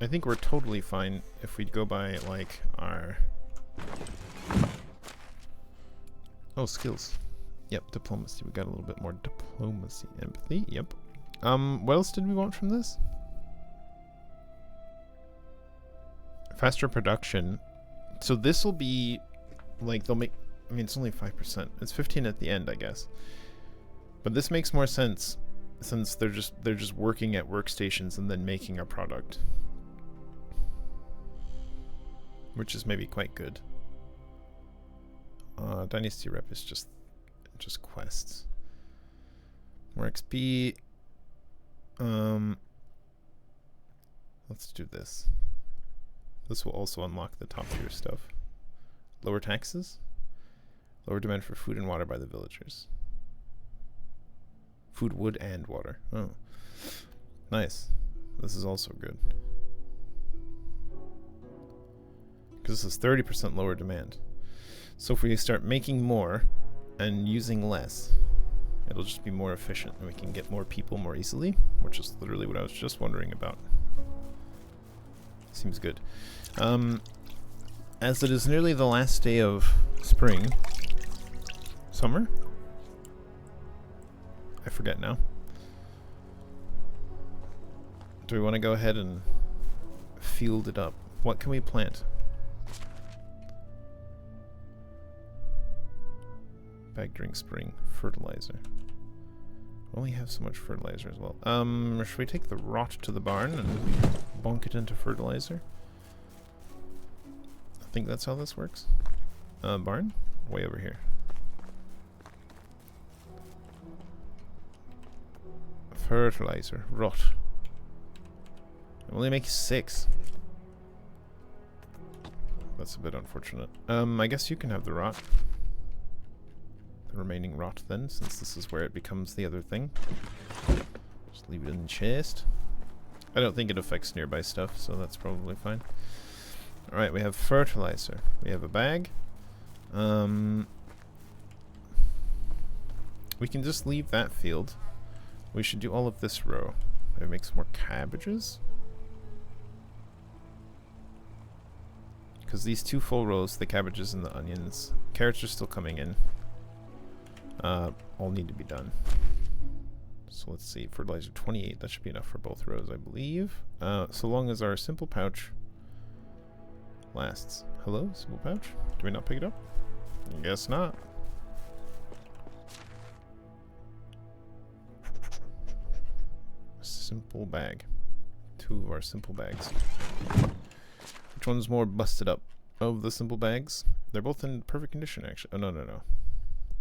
I think we're totally fine if we go by like our skills. Yep, diplomacy. We got a little bit more diplomacy. Empathy. Yep. What else did we want from this? Faster production. So this will be like they'll make. I mean, it's only 5%. It's 15 at the end, I guess. But this makes more sense since they're just working at workstations and then making a product, which is maybe quite good. Dynasty rep is just quests. More XP. Let's do this. This will also unlock the top tier stuff. Lower taxes. Lower demand for food and water by the villagers. Food, wood, and water. Oh. Nice. This is also good. Because this is 30% lower demand. So if we start making more and using less, it'll just be more efficient and we can get more people more easily, which is literally what I was just wondering about. Seems good. As it is nearly the last day of spring, summer? I forget now. Do we want to go ahead and field it up? What can we plant? Bag during spring. Fertilizer. We only have so much fertilizer as well. Should we take the rot to the barn and bonk it into fertilizer? I think that's how this works. Barn? Way over here. Fertilizer. Rot. I only make 6. That's a bit unfortunate. I guess you can have the rot. The remaining rot then, since this is where it becomes the other thing. Just leave it in the chest. I don't think it affects nearby stuff, so that's probably fine. Alright, we have fertilizer. We have a bag. We can just leave that field. We should do all of this row. Maybe make some more cabbages. Because these 2 full rows, the cabbages and the onions, carrots are still coming in. All need to be done. So let's see, fertilizer 28, that should be enough for both rows, I believe. So long as our simple pouch lasts. Hello, simple pouch? Do we not pick it up? I guess not. Simple bag. 2 of our simple bags. Which one's more busted up of the simple bags? They're both in perfect condition, actually. Oh, no, no, no.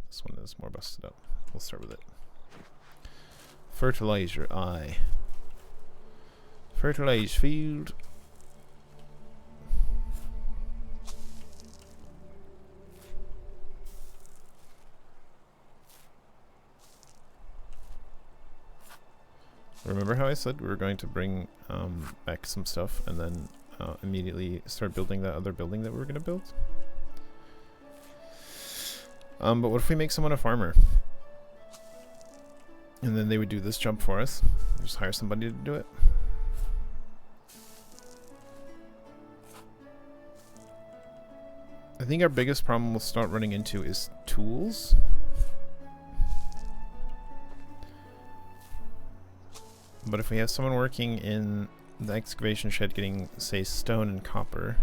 This one is more busted up. We'll start with it. Fertilizer, aye. Fertilize field. Remember how I said we were going to bring back some stuff and then immediately start building that other building that we were going to build? But what if we make someone a farmer? And then they would do this jump for us. Just hire somebody to do it. I think our biggest problem we'll start running into is tools. But if we have someone working in the excavation shed getting, say, stone and copper,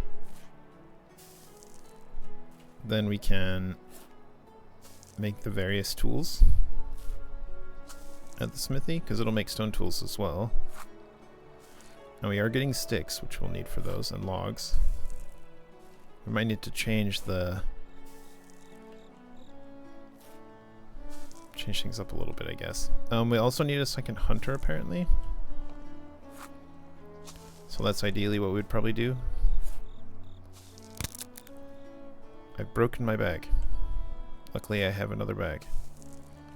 then we can make the various tools at the smithy, because it'll make stone tools as well. And we are getting sticks, which we'll need for those, and logs. We might need to change things up a little bit, I guess. We also need a second hunter, apparently. So that's ideally what we'd probably do. I've broken my bag. Luckily I have another bag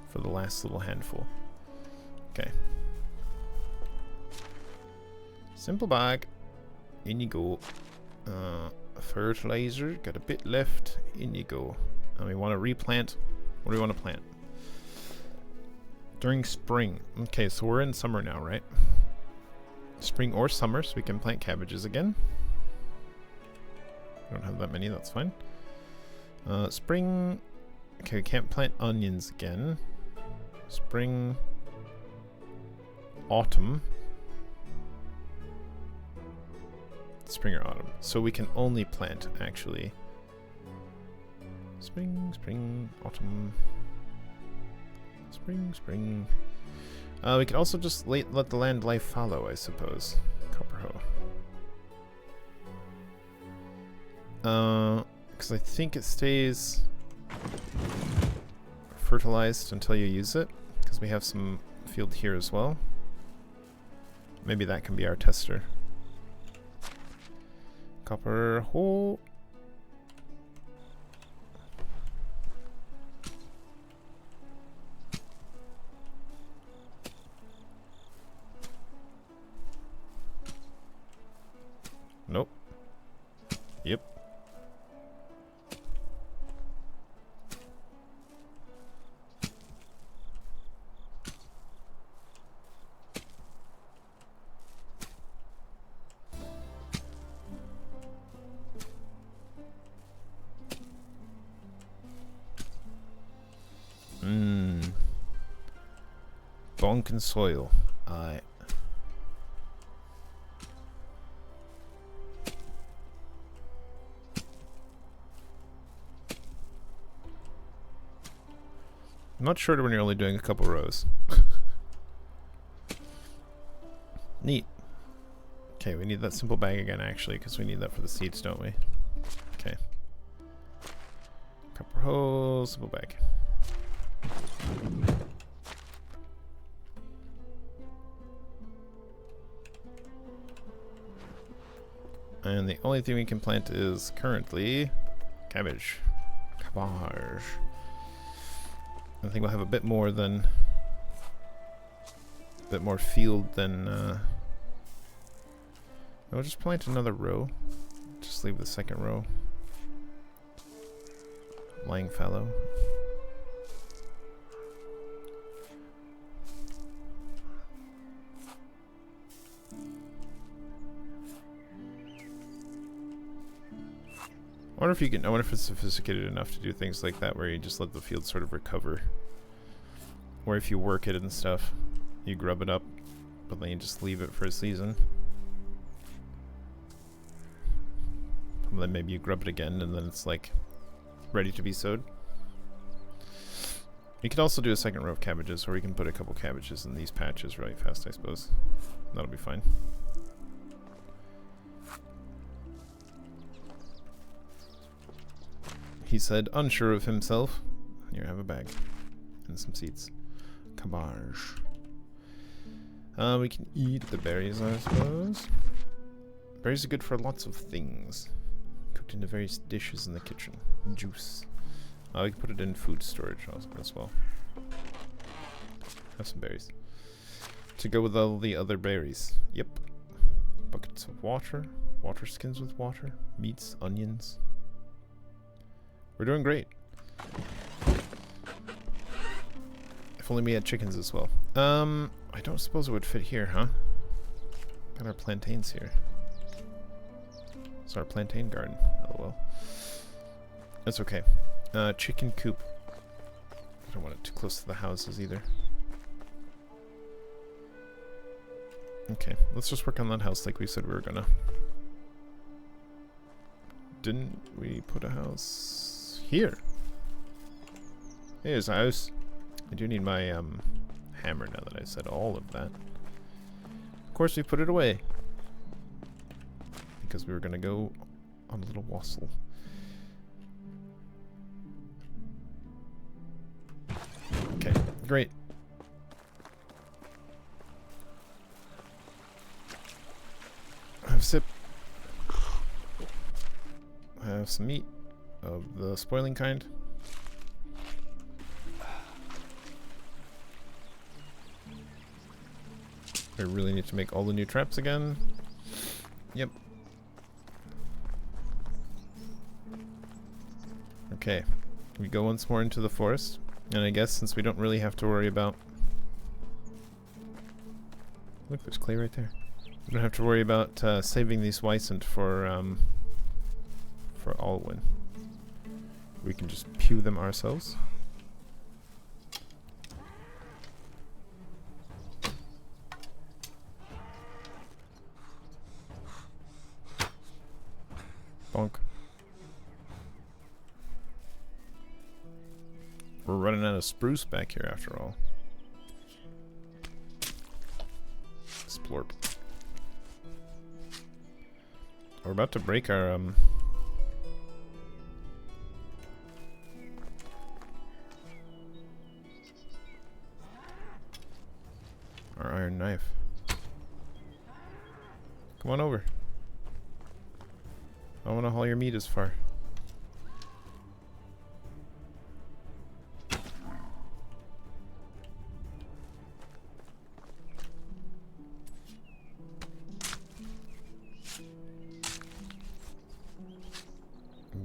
for the last little handful. Okay. Simple bag. In you go. Fertilizer. Got a bit left. In you go. And we want to replant. What do we want to plant? During spring. Okay, so we're in summer now, right? Spring or summer, so we can plant cabbages again. We don't have that many, that's fine. Spring. Okay, we can't plant onions again. Spring. Autumn. Spring or autumn. So we can only plant, actually. Spring, autumn. Spring. We could also just let the land lie fallow, I suppose. Copper hoe. Because I think it stays fertilized until you use it. Because we have some field here as well. Maybe that can be our tester. Copper hole. Nope. Yep. Bonkin soil. Aye. I'm not sure when you're only doing a couple rows. Neat. Okay, we need that simple bag again, actually, because we need that for the seeds, don't we? Okay. Copper hole, simple bag. And the only thing we can plant is currently cabbage. Cabbage. I think we'll have a bit more field than I'll just plant another row. Just leave the second row lying fallow. I wonder if it's sophisticated enough to do things like that where you just let the field sort of recover. Or if you work it and stuff, you grub it up, but then you just leave it for a season. And then maybe you grub it again and then it's like ready to be sowed. You could also do a second row of cabbages, or we can put a couple cabbages in these patches really fast, I suppose. That'll be fine. he said, unsure of himself. Here, have a bag. And some seeds. Cabbage. We can eat the berries, I suppose. Berries are good for lots of things. Cooked into various dishes in the kitchen. Juice. We can put it in food storage also as well. Have some berries. To go with all the other berries. Yep. Buckets of water. Water skins with water. Meats, onions. We're doing great. If only we had chickens as well. I don't suppose it would fit here, huh? Got our plantains here. It's our plantain garden. LOL. That's okay. Chicken coop. I don't want it too close to the houses either. Okay, let's just work on that house like we said we were gonna. Didn't we put a house here? Here's a house. I do need my hammer now that I said all of that. Of course we put it away. Because we were gonna go on a little wassail. Okay, great. Have a sip. Have some meat of the spoiling kind. I really need to make all the new traps again. Yep. Okay. We go once more into the forest. And I guess since we don't really have to worry about... Look, there's clay right there. We don't have to worry about saving these Wysant for Alwyn. We can just pew them ourselves. Bonk. We're running out of spruce back here after all. Splorp. We're about to break our iron knife. Come on over. I want to haul your meat as far.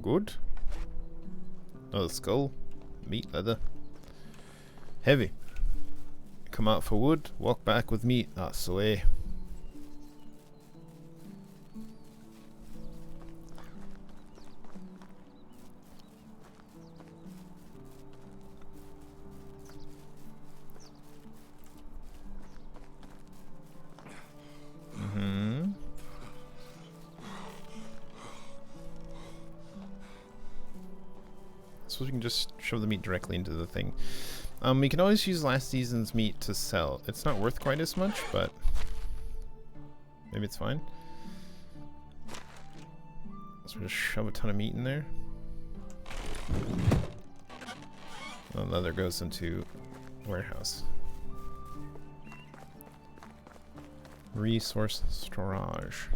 Good. Another skull. Meat, leather. Heavy. Come out for wood, walk back with meat. That's the way. So we can just shove the meat directly into the thing. We can always use last season's meat to sell. It's not worth quite as much, but maybe it's fine. So we just shove a ton of meat in there. And leather goes into warehouse. Resource storage.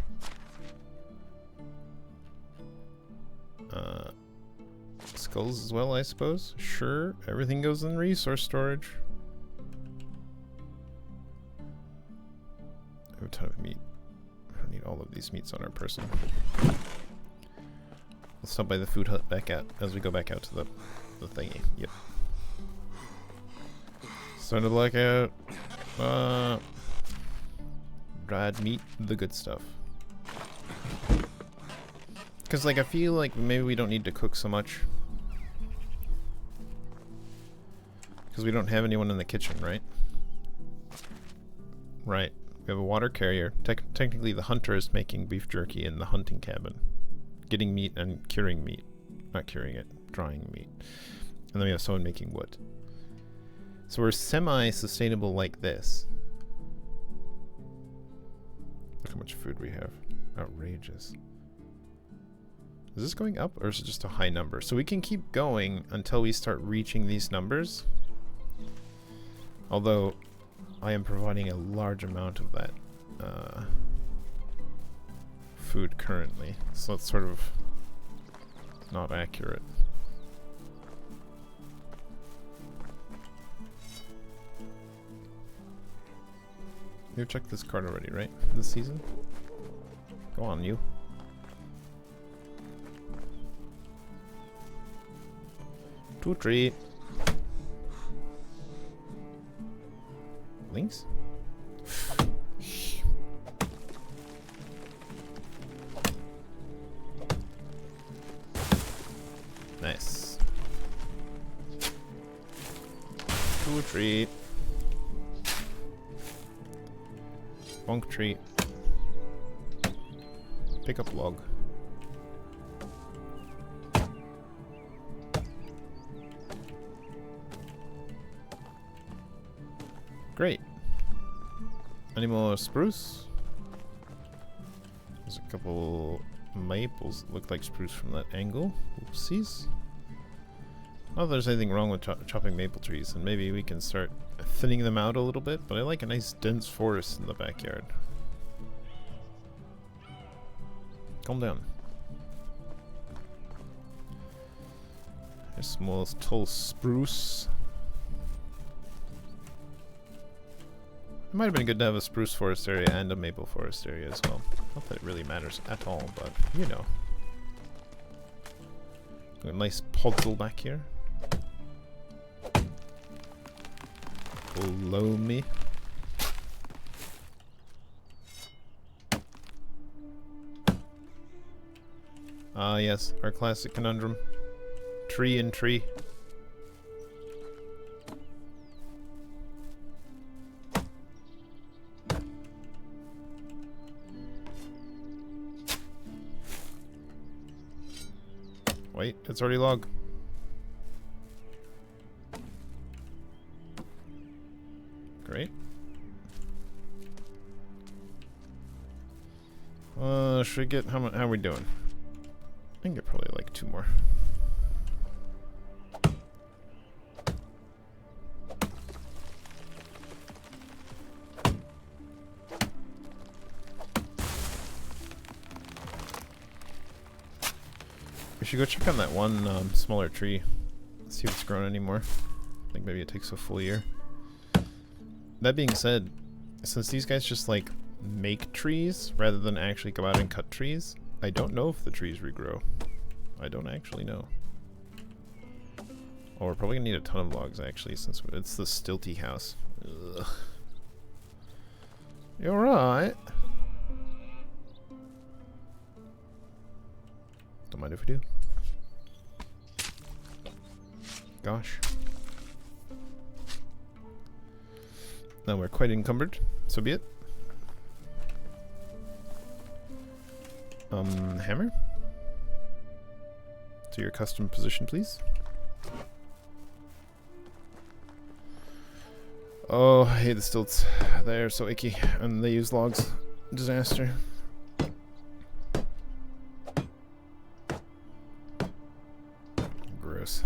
Skulls as well, I suppose. Sure, everything goes in resource storage. I have a ton of meat. I don't need all of these meats on our person. We'll stop by the food hut as we go back out to the thingy. Yep. Starting to black out. Dried meat, the good stuff. Because, like, I feel like maybe we don't need to cook so much. Because we don't have anyone in the kitchen, right? Right. We have a water carrier. Technically, the hunter is making beef jerky in the hunting cabin. Getting meat and curing meat. Not curing it, drying meat. And then we have someone making wood. So we're semi-sustainable like this. Look how much food we have. Outrageous. Is this going up or is it just a high number? So we can keep going until we start reaching these numbers. Although I am providing a large amount of that food currently. So it's sort of not accurate. You've checked this card already, right? This season? Go on, you. To treat. Links? Nice. To treat. Bonk treat. Pick up log. Great. Any more spruce? There's a couple maples that look like spruce from that angle. Oopsies. Not that there's anything wrong with chopping maple trees, and maybe we can start thinning them out a little bit, but I like a nice dense forest in the backyard. Calm down. There's some more tall spruce. It might have been good to have a spruce forest area and a maple forest area as well. Not that it really matters at all, but you know. Got a nice puddle back here. Below me. Ah, yes, our classic conundrum. Tree and tree. Wait, it's already log. Great. Should we get how are we doing? I can get probably like 2 more. We should go check on that one smaller tree. See if it's grown anymore. I think maybe it takes a full year. That being said, since these guys just like make trees rather than actually go out and cut trees, I don't know if the trees regrow. I don't actually know. Oh, we're probably gonna need a ton of logs actually, since it's the stilty house. Ugh. You alright? Don't mind if we do. Gosh. Now we're quite encumbered, so be it. Hammer? To your custom position, please. Oh, I hate the stilts. They're so icky, and they use logs. Disaster. Gross.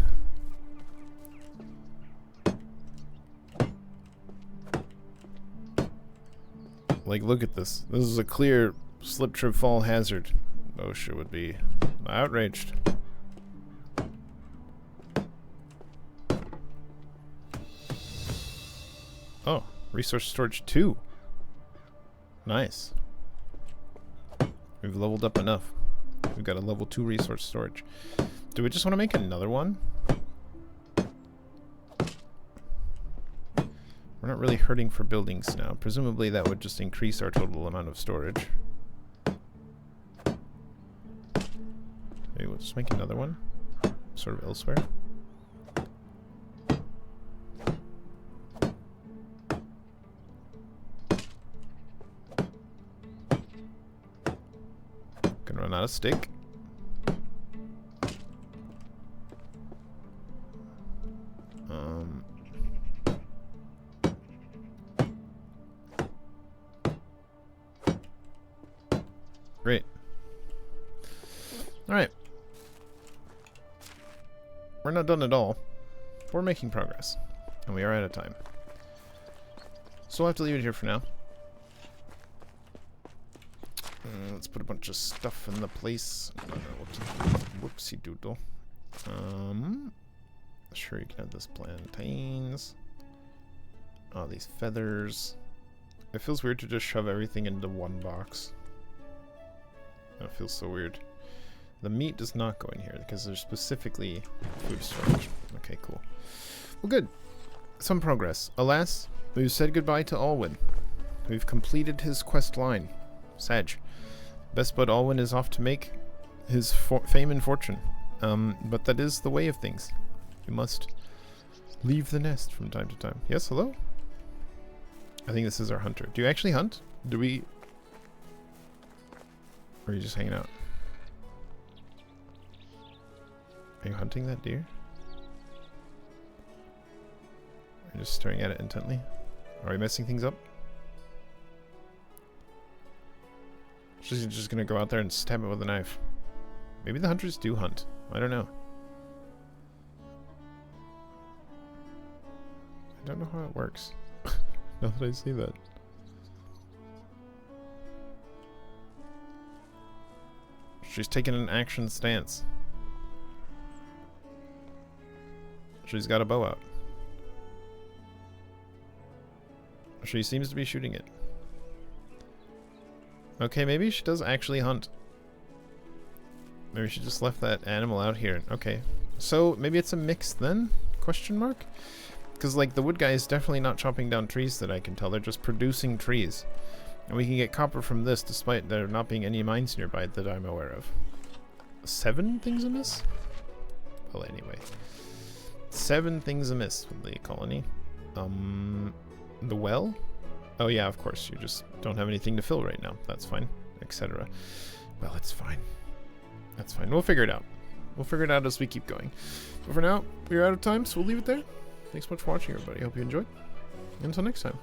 Like, look at this. This is a clear slip, trip, fall hazard. OSHA would be outraged. Oh, resource storage 2. Nice. We've leveled up enough. We've got a level 2 resource storage. Do we just want to make another one? We're not really hurting for buildings now. Presumably that would just increase our total amount of storage. Maybe we'll just make another one. Sort of elsewhere. Gonna run out of stick. Great. Alright. We're not done at all. We're making progress. And we are out of time. So we'll have to leave it here for now. Let's put a bunch of stuff in the place. Whoopsie doodle. Sure, you can have this plantains. Oh, these feathers. It feels weird to just shove everything into one box. That feels so weird. The meat does not go in here because there's specifically food storage. Okay, cool. Well, good. Some progress. Alas, we've said goodbye to Alwyn. We've completed his quest line. Sag. Best bud Alwyn is off to make his fame and fortune. But that is the way of things. You must leave the nest from time to time. Yes, hello? I think this is our hunter. Do you actually hunt? Do we... Or are you just hanging out? Are you hunting that deer? Are you just staring at it intently? Are we messing things up? She's just gonna go out there and stab it with a knife. Maybe the hunters do hunt. I don't know. I don't know how it works. Now that I see that. She's taking an action stance. She's got a bow out. She seems to be shooting it. Okay, maybe she does actually hunt. Maybe she just left that animal out here. Okay. So, maybe it's a mix then? Question mark? Because, like, the wood guy is definitely not chopping down trees that I can tell. They're just producing trees. And we can get copper from this despite there not being any mines nearby that I'm aware of. 7 things amiss? Well, anyway. 7 things amiss with the colony. The well? Oh yeah, of course. You just don't have anything to fill right now. That's fine. Etc. Well, it's fine. That's fine. We'll figure it out. We'll figure it out as we keep going. But for now, we're out of time, so we'll leave it there. Thanks so much for watching, everybody. Hope you enjoyed. Until next time.